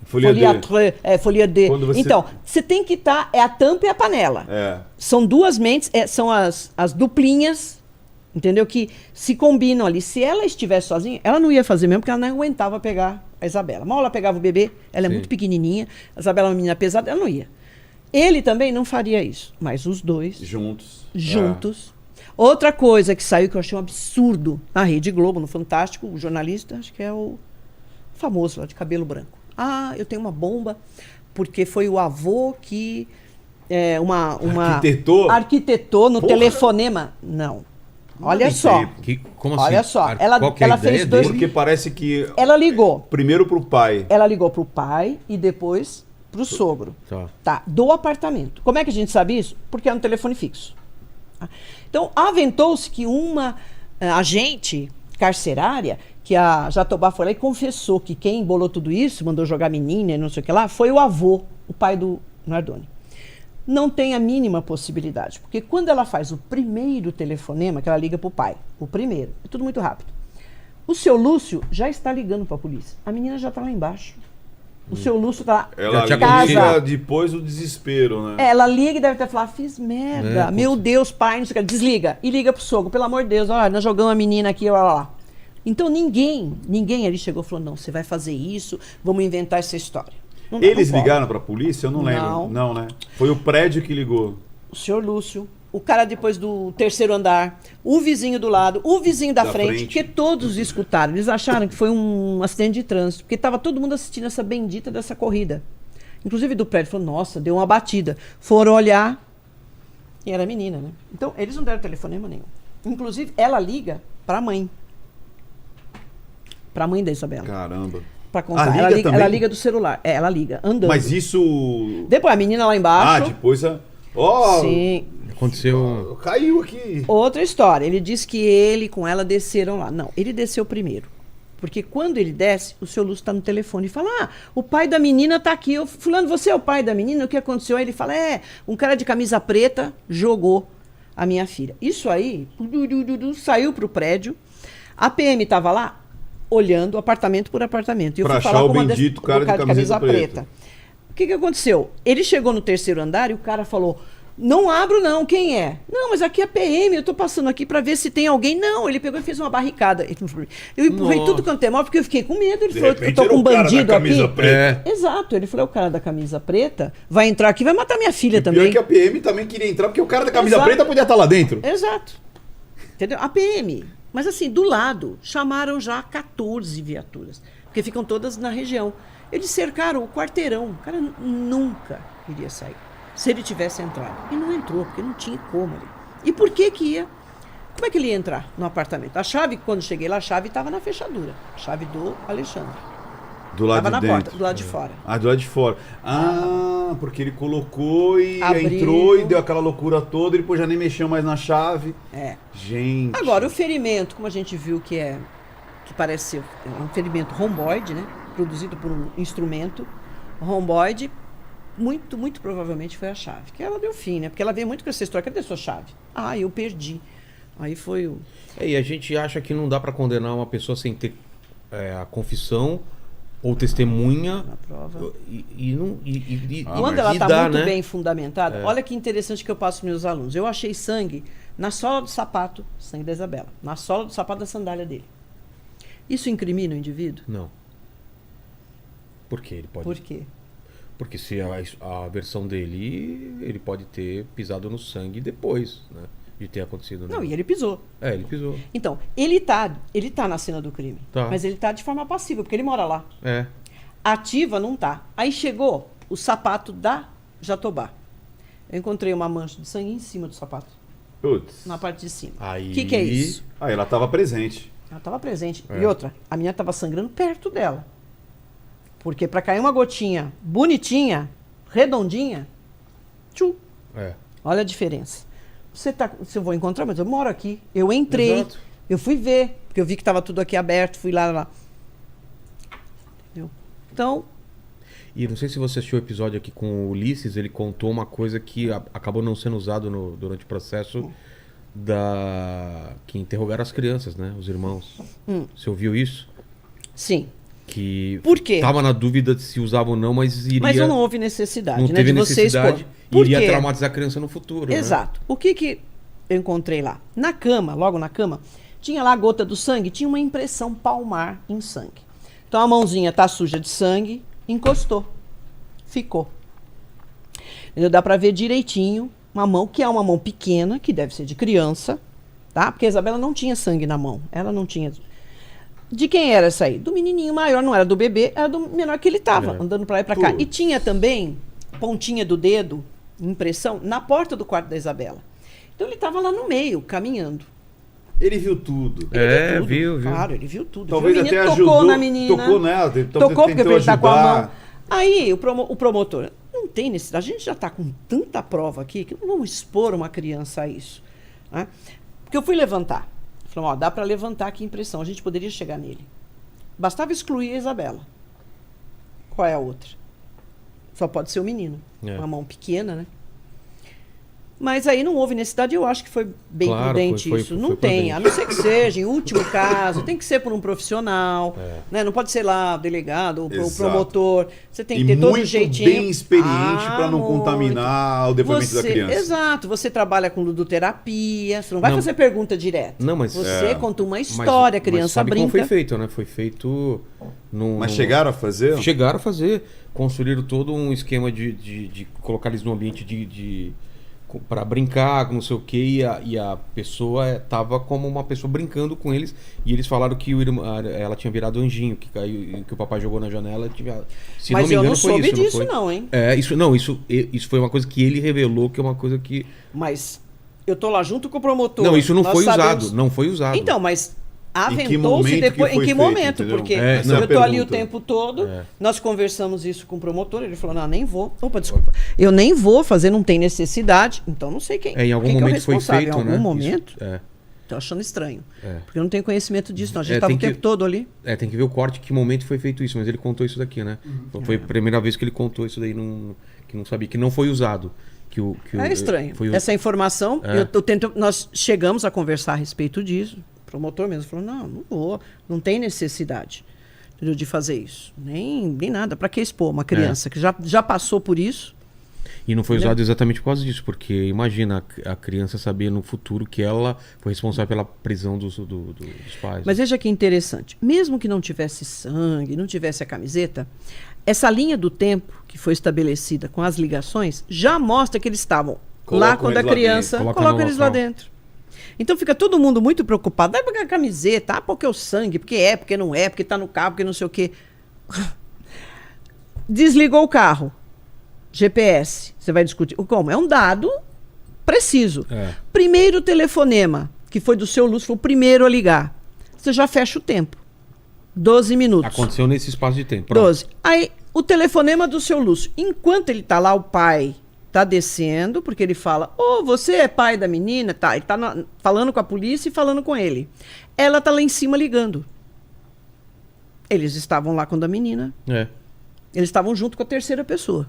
Folia D. Então, você tem que estar... É a tampa e a panela. São duas mentes, são as duplinhas, entendeu? Que se combinam ali. Se ela estivesse sozinha, ela não ia fazer mesmo, porque ela não aguentava pegar a Isabela. Mal ela pegava o bebê, ela é muito pequenininha, a Isabela é uma menina pesada, ela não ia. Ele também não faria isso, mas os dois... Juntos. Outra coisa que saiu que eu achei um absurdo na Rede Globo, no Fantástico, o jornalista, acho que é o famoso lá de cabelo branco. Eu tenho uma bomba, porque foi o avô que arquitetou no telefonema. Não. Olha só. Como assim? Olha só. Ela fez dois. Porque parece que. Ela ligou. Primeiro pro pai. Ela ligou pro pai e depois pro sogro. Tá. Do apartamento. Como é que a gente sabe isso? Porque é um telefone fixo. Então, aventou-se que uma agente carcerária, que a Jatobá foi lá e confessou que quem embolou tudo isso, mandou jogar menina e não sei o que lá, foi o avô, o pai do Nardoni. Não tem a mínima possibilidade, porque quando ela faz o primeiro telefonema, que ela liga para o pai, o primeiro, é tudo muito rápido. O seu Lúcio já está ligando para a polícia. A menina já está lá embaixo. O seu Lúcio está ela liga depois do desespero, né? Ela liga e deve ter falado, fiz merda, meu Deus, pai, não sei o que. Desliga. E liga pro sogro, pelo amor de Deus, olha, nós jogamos a menina aqui, olha lá. Então ninguém ali chegou e falou, não, você vai fazer isso, vamos inventar essa história. Eles ligaram pra polícia? Eu não lembro. Não, né? Foi o prédio que ligou. O senhor Lúcio, o cara depois do terceiro andar, o vizinho do lado, o vizinho da frente, que todos escutaram. Eles acharam que foi um acidente de trânsito, porque estava todo mundo assistindo essa bendita dessa corrida. Inclusive do prédio, falou, nossa, deu uma batida. Foram olhar e era menina, né? Então, eles não deram telefonema nenhum. Inclusive, ela liga pra mãe. Pra mãe da Isabela. Caramba. Pra contar. Ela liga do celular. Ela liga, andando. Mas isso... Depois, a menina lá embaixo... depois... Sim. Aconteceu... Caiu aqui. Outra história. Ele disse que ele com ela desceram lá. Não, ele desceu primeiro. Porque quando ele desce, o seu Lúcio está no telefone e fala, o pai da menina tá aqui. Fulano, você é o pai da menina? O que aconteceu? Aí ele fala, um cara de camisa preta jogou a minha filha. Isso aí, saiu pro prédio. A PM estava lá, olhando apartamento por apartamento. E eu pra fui achar falar o bendito cara de camisa preta. O que aconteceu? Ele chegou no terceiro andar e o cara falou, não abro não, quem é? Não, mas aqui é PM, eu tô passando aqui para ver se tem alguém. Não, ele pegou e fez uma barricada. Eu empurrei tudo quanto é mal, porque eu fiquei com medo. Ele falou, eu tô com um bandido aqui. Preta. Exato, ele falou, o cara da camisa preta vai entrar aqui, vai matar minha filha também. Pior que a PM também queria entrar, porque o cara da camisa preta podia estar lá dentro. Exato. Entendeu? A PM... Mas assim, do lado, chamaram já 14 viaturas, porque ficam todas na região. Eles cercaram o quarteirão, o cara nunca iria sair, se ele tivesse entrado. E não entrou, porque não tinha como ali. E por que ia? Como é que ele ia entrar no apartamento? A chave, quando cheguei lá, a chave estava na fechadura, a chave do Alexandre. Do lado de dentro. Porta, do lado de fora. Do lado de fora. Porque ele colocou e entrou e deu aquela loucura toda e depois já nem mexeu mais na chave. Gente. Agora, o ferimento, como a gente viu que parece ser um ferimento romboide, né? Produzido por um instrumento romboide, muito, muito provavelmente foi a chave. Que ela deu fim, né? Porque ela veio muito com essa história. Cadê a sua chave? Eu perdi. Aí foi o... E a gente acha que não dá para condenar uma pessoa sem ter a confissão ou testemunha na prova. Quando ela está muito bem fundamentada, olha que interessante que eu passo para meus alunos. Eu achei sangue na sola do sapato, sangue da Isabela, na sola do sapato da sandália dele. Isso incrimina o indivíduo? Não. Por quê? Ele pode... Por quê? Porque se a versão dele, ele pode ter pisado no sangue depois, né? De ter acontecido. Não, e ele pisou. Ele pisou. Então, ele tá na cena do crime. Mas ele tá de forma passiva, porque ele mora lá. Ativa não tá. Aí chegou o sapato da Jatobá. Eu encontrei uma mancha de sangue em cima do sapato. Putz. Na parte de cima. O que é isso? Ela estava presente. Ela estava presente. E outra, a menina estava sangrando perto dela. Porque para cair uma gotinha bonitinha, redondinha, olha a diferença. Se eu vou encontrar, mas eu moro aqui. Eu entrei, eu fui ver, porque eu vi que estava tudo aqui aberto, fui lá. Entendeu? Então... E não sei se você assistiu o episódio aqui com o Ulisses, ele contou uma coisa que acabou não sendo usado durante o processo que interrogaram as crianças, né? Os irmãos. Você ouviu isso? Sim. que Por quê? Tava na dúvida de se usava ou não, mas iria... Mas não houve necessidade, não né? teve De você necessidade, expor. Por iria quê? traumatizar a criança no futuro. Exato. O que eu encontrei lá? Na cama, logo na cama, tinha lá a gota do sangue, tinha uma impressão palmar em sangue. Então a mãozinha tá suja de sangue, encostou. Ficou. Entendeu? Dá pra ver direitinho uma mão, que é uma mão pequena, que deve ser de criança, tá? Porque a Isabela não tinha sangue na mão. Ela não tinha... De quem era essa aí? Do menininho maior, não era do bebê, era do menor que ele tava, andando pra lá e pra cá. E tinha também pontinha do dedo, impressão, na porta do quarto da Isabela. Então ele tava lá no meio, caminhando. Ele viu tudo. Viu. Claro, ele viu tudo. Talvez viu até ajudou, tocou na menina. Tocou nela. Tocou porque ele tá com a mão. Aí o promotor, não tem necessidade, a gente já tá com tanta prova aqui que não vamos expor uma criança a isso. Né? Porque eu fui levantar. Falei, ó, dá para levantar aqui a impressão, a gente poderia chegar nele. Bastava excluir a Isabela. Qual é a outra? Só pode ser o menino. Uma mão pequena, né? Mas aí não houve necessidade, eu acho que foi bem prudente isso. Não tem, a não ser que seja, em último caso, tem que ser por um profissional, né? Não pode ser lá o delegado, o promotor. Você tem que ter todo o jeitinho. Bem experiente para não contaminar o depoimento da criança. Exato, você trabalha com ludoterapia, você não vai fazer pergunta direta. Não, mas você conta uma história, a criança brinca. Como foi feito, né? Foi feito... Mas chegaram a fazer? Chegaram a fazer. Construíram todo um esquema de colocar eles no ambiente para brincar, não sei o que, e a pessoa tava como uma pessoa brincando com eles, e eles falaram que ela tinha virado anjinho, que caiu, que o papai jogou na janela. Se mas não me engano, eu não soube foi isso, disso, não, hein? Isso foi uma coisa que ele revelou, que é uma coisa que... Mas eu tô lá junto com o promotor. Não, isso não foi usado, não foi usado. Então, mas... Aventou-se depois. Em que momento? Entendeu? Porque eu tô ali o tempo todo, nós conversamos isso com o promotor, ele falou, não, nem vou. Opa, desculpa. Eu nem vou fazer, não tem necessidade. Então não sei quem. Em algum momento foi feito, né? Em algum momento? Isso, tô achando estranho. Porque eu não tenho conhecimento disso, não. A gente tava o tempo todo ali. Tem que ver o corte, que momento foi feito isso, mas ele contou isso daqui, né? Foi a primeira vez que ele contou isso daí, que não sabia, que não foi usado. É estranho. Essa informação, nós chegamos a conversar a respeito disso. O promotor mesmo falou, não vou, não tem necessidade de fazer isso. Nem nada. Para que expor uma criança que já passou por isso? E não foi usado exatamente por causa disso, porque imagina a criança saber no futuro que ela foi responsável pela prisão dos pais. Mas veja que interessante. Mesmo que não tivesse sangue, não tivesse a camiseta, essa linha do tempo que foi estabelecida com as ligações já mostra que eles estavam lá quando a criança coloca eles lá dentro. Então fica todo mundo muito preocupado. Vai pegar a camiseta, porque é o sangue, porque não é, porque tá no carro, porque não sei o quê. Desligou o carro. GPS. Você vai discutir. Como? É um dado preciso. Primeiro telefonema, que foi do seu Lúcio, foi o primeiro a ligar. Você já fecha o tempo. 12 minutos. Aconteceu nesse espaço de tempo. Pronto. 12. Aí, o telefonema do seu Lúcio. Enquanto ele tá lá, o pai... tá descendo, porque ele fala, você é pai da menina? Tá, ele tá falando com a polícia e falando com ele. Ela tá lá em cima ligando. Eles estavam lá quando a menina... Eles estavam junto com a terceira pessoa.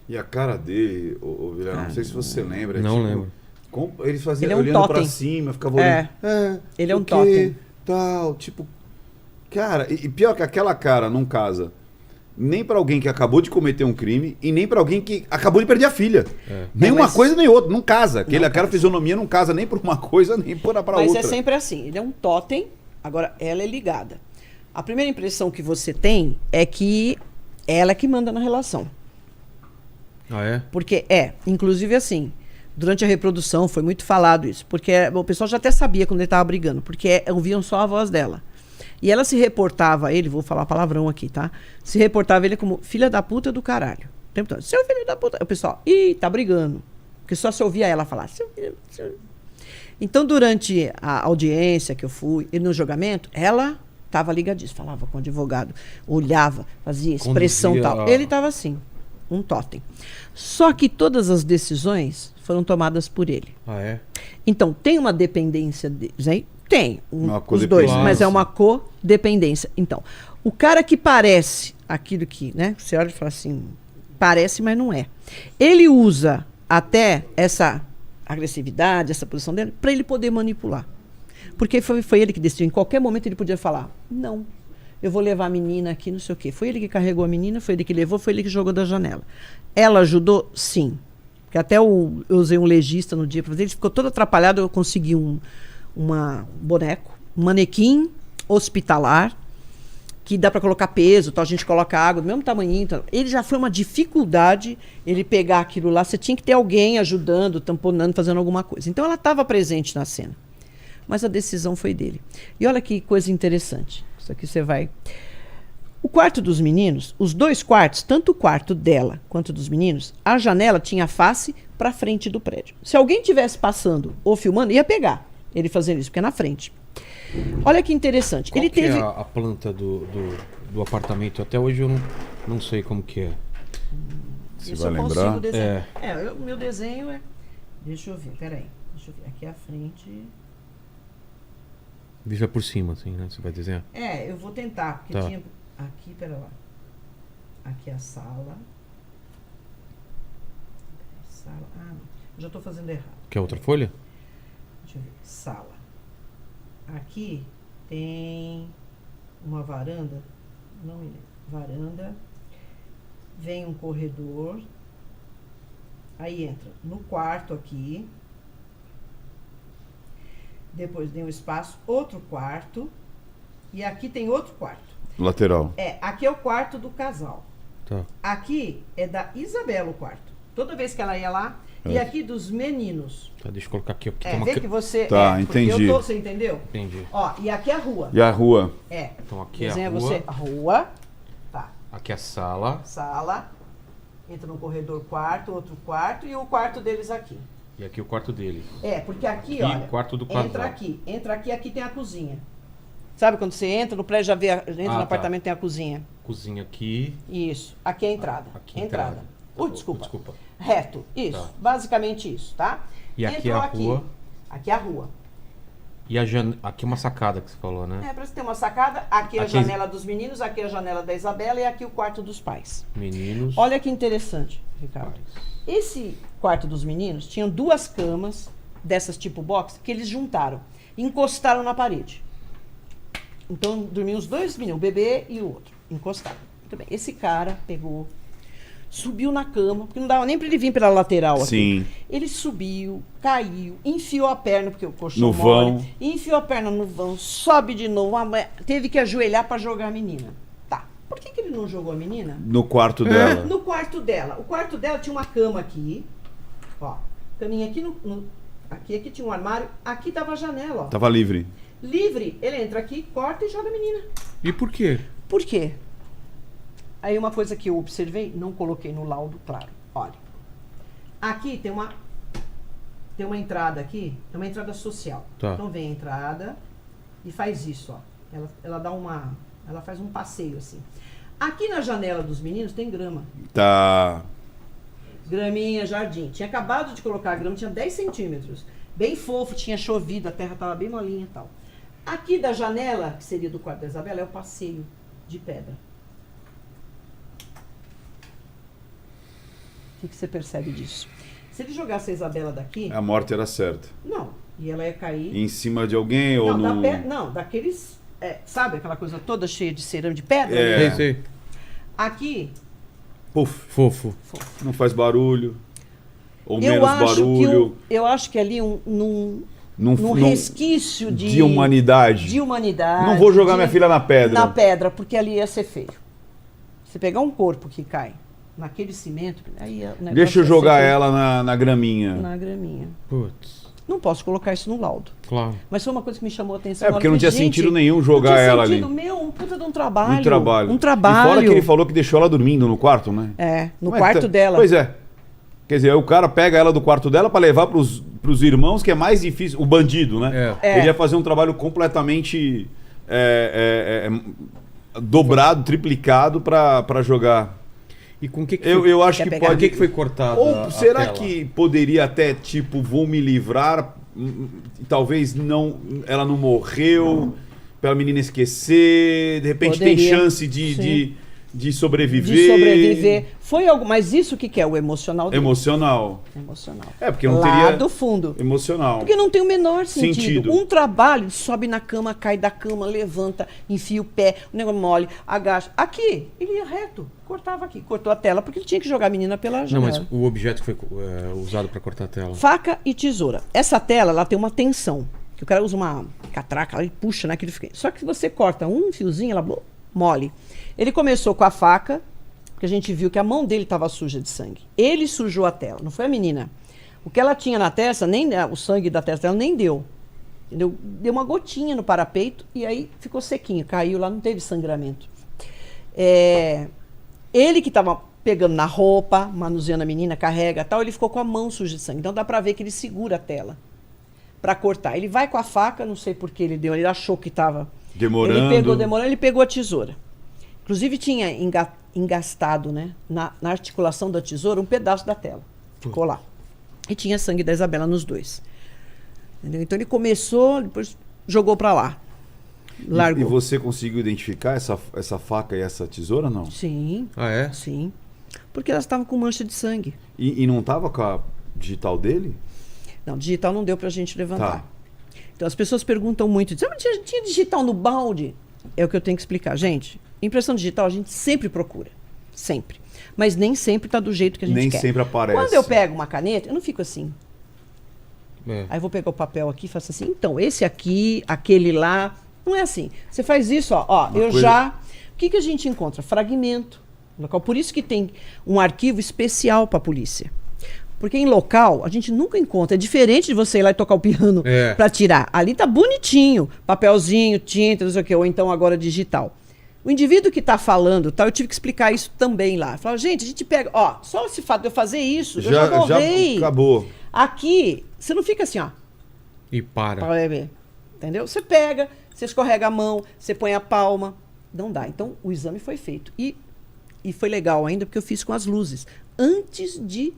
E a cara dele, Vilela, não sei se você lembra. Não lembro. Ele fazia ele é um olhando totem. pra cima, ficava olhando. Ele é um totem. Tal, tipo... Cara, e pior que aquela cara não casa... Nem pra alguém que acabou de cometer um crime e nem pra alguém que acabou de perder a filha. Nem uma coisa nem outra. Não casa. Aquela fisionomia não casa nem por uma coisa nem por outra. Mas é sempre assim. Ele é um totem. Agora, ela é ligada. A primeira impressão que você tem é que ela é que manda na relação. Porque inclusive assim, durante a reprodução foi muito falado isso. Porque o pessoal já até sabia quando ele estava brigando. Porque ouviam só a voz dela. E ela se reportava a ele, vou falar palavrão aqui, tá? Se reportava a ele como filha da puta do caralho. O tempo todo, seu filho da puta. O pessoal, tá brigando. Porque só se ouvia ela falar, seu filho. Então, durante a audiência que eu fui, e no julgamento, ela estava ligadíssima, falava com o advogado, olhava, fazia expressão e tal. Ele estava assim, um totem. Só que todas as decisões foram tomadas por ele. Então, tem uma dependência deles aí? Tem, os dois, mas é uma codependência. Então, o cara que parece aquilo que, né? Você olha e fala assim, parece, mas não é. Ele usa até essa agressividade, essa posição dele, para ele poder manipular. Porque foi ele que decidiu. Em qualquer momento ele podia falar, não, eu vou levar a menina aqui, não sei o quê. Foi ele que carregou a menina, foi ele que levou, foi ele que jogou da janela. Ela ajudou? Sim. Porque até eu usei um legista no dia para fazer, ele ficou todo atrapalhado, eu consegui um boneco, um manequim hospitalar, que dá para colocar peso, tal, a gente coloca água do mesmo tamanhinho. Tal. Ele já foi uma dificuldade ele pegar aquilo lá. Você tinha que ter alguém ajudando, tamponando, fazendo alguma coisa. Então ela estava presente na cena. Mas a decisão foi dele. E olha que coisa interessante. Isso aqui você vai... O quarto dos meninos, os 2 quartos, tanto o quarto dela quanto dos meninos, a janela tinha face para frente do prédio. Se alguém tivesse passando ou filmando, ia pegar ele fazendo isso, porque é na frente. Olha que interessante. Qual ele teve é a planta do apartamento? Até hoje eu não sei como que é. Você vai lembrar? O meu desenho é... Deixa eu ver, peraí. Deixa eu ver. Aqui à frente... Deixa por cima, assim, né? Você vai desenhar? Eu vou tentar, porque tinha... Aqui, pera lá. Aqui é a sala. Ah, não. Eu já estou fazendo errado. Quer outra folha? Deixa eu ver. Sala. Aqui tem uma varanda. Não me lembro. Varanda. Vem um corredor. Aí entra no quarto aqui. Depois tem um espaço, outro quarto. E aqui tem outro quarto. Lateral. Aqui é o quarto do casal. Tá. Aqui é da Isabela o quarto. Toda vez que ela ia lá. E aqui dos meninos. Tá, deixa eu colocar aqui. Vê que você... entendi. Você entendeu? Entendi. Ó, e aqui é a rua. E a rua? Então aqui Desenha é a rua. você a rua. Tá. Aqui é a sala. Sala. Entra no corredor quarto, outro quarto e o quarto deles aqui. E aqui o quarto dele. Porque aqui, olha... quarto do casal. Entra aqui tem a cozinha. Sabe quando você entra no prédio, já vê, entra no apartamento, tem a cozinha. Cozinha aqui. Isso. Aqui é a entrada. Aqui é a entrada. Desculpa. Reto. Isso. Tá. Basicamente isso, tá? E aqui é a rua. Aqui é a rua. E aqui é uma sacada que você falou, né? Parece que tem uma sacada. Aqui é a janela dos meninos, aqui é a janela da Isabela e aqui o quarto dos pais. Meninos. Olha que interessante, Ricardo. Esse quarto dos meninos tinha 2 camas, dessas tipo box, que eles juntaram. Encostaram na parede. Então, dormiam os 2 meninos, o bebê e o outro. Encostaram. Muito bem. Esse cara pegou, subiu na cama, porque não dava nem para ele vir pela lateral aqui. Sim. Ele subiu, caiu, enfiou a perna, porque o colchão no vão. Enfiou a perna no vão, sobe de novo, teve que ajoelhar para jogar a menina. Tá. Por que ele não jogou a menina? No quarto dela. No quarto dela. O quarto dela tinha uma cama aqui. Ó. Caminha aqui aqui tinha um armário. Aqui tava a janela, ó. Tava livre. Livre. Ele entra aqui, corta e joga a menina. E por quê? Por quê? Aí uma coisa que eu observei, não coloquei no laudo, claro. Olha. Aqui tem uma entrada aqui, é uma entrada social. Tá. Então vem a entrada e faz isso, ó. Ela faz um passeio assim. Aqui na janela dos meninos tem grama. Tá. Graminha, jardim. Tinha acabado de colocar a grama, tinha 10 centímetros. Bem fofo, tinha chovido, a terra estava bem molinha e tal. Aqui da janela, que seria do quarto da Isabela, é o passeio de pedra. O que você percebe disso? Se ele jogasse a Isabela daqui... A morte era certa. Não, e ela ia cair... Em cima de alguém ou no... Não, daqueles... sabe aquela coisa toda cheia de cerâmica, de pedra? Sei. Aqui... Puf. Fofo. Não faz barulho. Ou menos barulho. Eu acho que ali num resquício de humanidade. De humanidade. Não vou jogar minha filha na pedra. Na pedra, porque ali ia ser feio. Você pegar um corpo que cai naquele cimento, aí deixa eu jogar ela na graminha. Na graminha. Putz. Não posso colocar isso no laudo. Claro. Mas foi uma coisa que me chamou a atenção. Porque não tinha sentido nenhum jogar ela ali. Um puta de um trabalho. Um trabalho. E fora que ele falou que deixou ela dormindo no quarto, né? No quarto dela. Pois é. Quer dizer, o cara pega ela do quarto dela para levar pros irmãos, que é mais difícil. O bandido, né? Ele ia fazer um trabalho completamente dobrado, triplicado para jogar. E com o que eu acho que pode... Por que foi cortado? Ou será que poderia até, tipo, vou me livrar, talvez ela não morreu, pra menina esquecer, de repente poderia. Tem chance de De sobreviver. De sobreviver. Foi algo, mas isso que é o emocional dele. Emocional. Emocional. Porque não lá teria... do fundo. Emocional. Porque não tem o menor sentido. Um trabalho, sobe na cama, cai da cama, levanta, enfia o pé, o negócio mole, agacha. Aqui, ele ia reto, cortava aqui, cortou a tela, porque ele tinha que jogar a menina pela janela. Não, mas o objeto que foi usado para cortar a tela? Faca e tesoura. Essa tela, ela tem uma tensão, que o cara usa uma catraca, ela puxa, né? Só que se você corta um fiozinho, ela mole. Ele começou com a faca, que a gente viu que a mão dele estava suja de sangue. Ele sujou a tela, não foi a menina. O que ela tinha na testa, o sangue da testa dela nem deu. Entendeu? Deu uma gotinha no parapeito e aí ficou sequinho, caiu lá, não teve sangramento. Ele que estava pegando na roupa, manuseando a menina, carrega tal, ele ficou com a mão suja de sangue. Então dá para ver que ele segura a tela para cortar. Ele vai com a faca, não sei por que ele achou que estava demorando. Ele pegou a tesoura. Inclusive tinha engastado, né, na articulação da tesoura um pedaço da tela. Ficou lá. E tinha sangue da Isabela nos dois. Entendeu? Então ele começou, depois jogou para lá. Largou. E você conseguiu identificar essa faca e essa tesoura, não? Sim. Ah, é? Sim. Porque elas estavam com mancha de sangue. E não estava com a digital dele? Não, digital não deu pra gente levantar. Tá. Então as pessoas perguntam muito, dizem, mas tinha digital no balde? É o que eu tenho que explicar. Gente, impressão digital a gente sempre procura. Sempre. Mas nem sempre está do jeito que a gente quer. Nem sempre aparece. Quando eu pego uma caneta, eu não fico assim. Aí eu vou pegar o papel aqui e faço assim, então, esse aqui, aquele lá. Não é assim. Você faz isso, ó O que a gente encontra? Fragmento. Local. Por isso que tem um arquivo especial para a polícia. Porque em local, a gente nunca encontra. É diferente de você ir lá e tocar o piano para tirar. Ali tá bonitinho. Papelzinho, tinta, não sei o quê. Ou então agora digital. O indivíduo que está falando, eu tive que explicar isso também lá. Falava, gente, a gente pega... só esse fato de eu fazer isso, eu já borrei. Acabou. Aqui, você não fica assim, ó. E para. Entendeu? Você pega, você escorrega a mão, você põe a palma. Não dá. Então, o exame foi feito. E foi legal ainda, porque eu fiz com as luzes. Antes de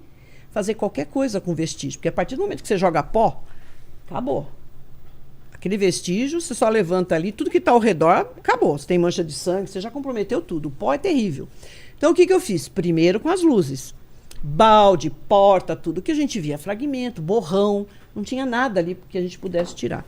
fazer qualquer coisa com vestígio. Porque a partir do momento que você joga pó, acabou. Aquele vestígio, você só levanta ali, tudo que está ao redor, acabou. Você tem mancha de sangue, você já comprometeu tudo. O pó é terrível. Então, o que eu fiz? Primeiro com as luzes. Balde, porta, tudo que a gente via. Fragmento, borrão, não tinha nada ali que a gente pudesse tirar.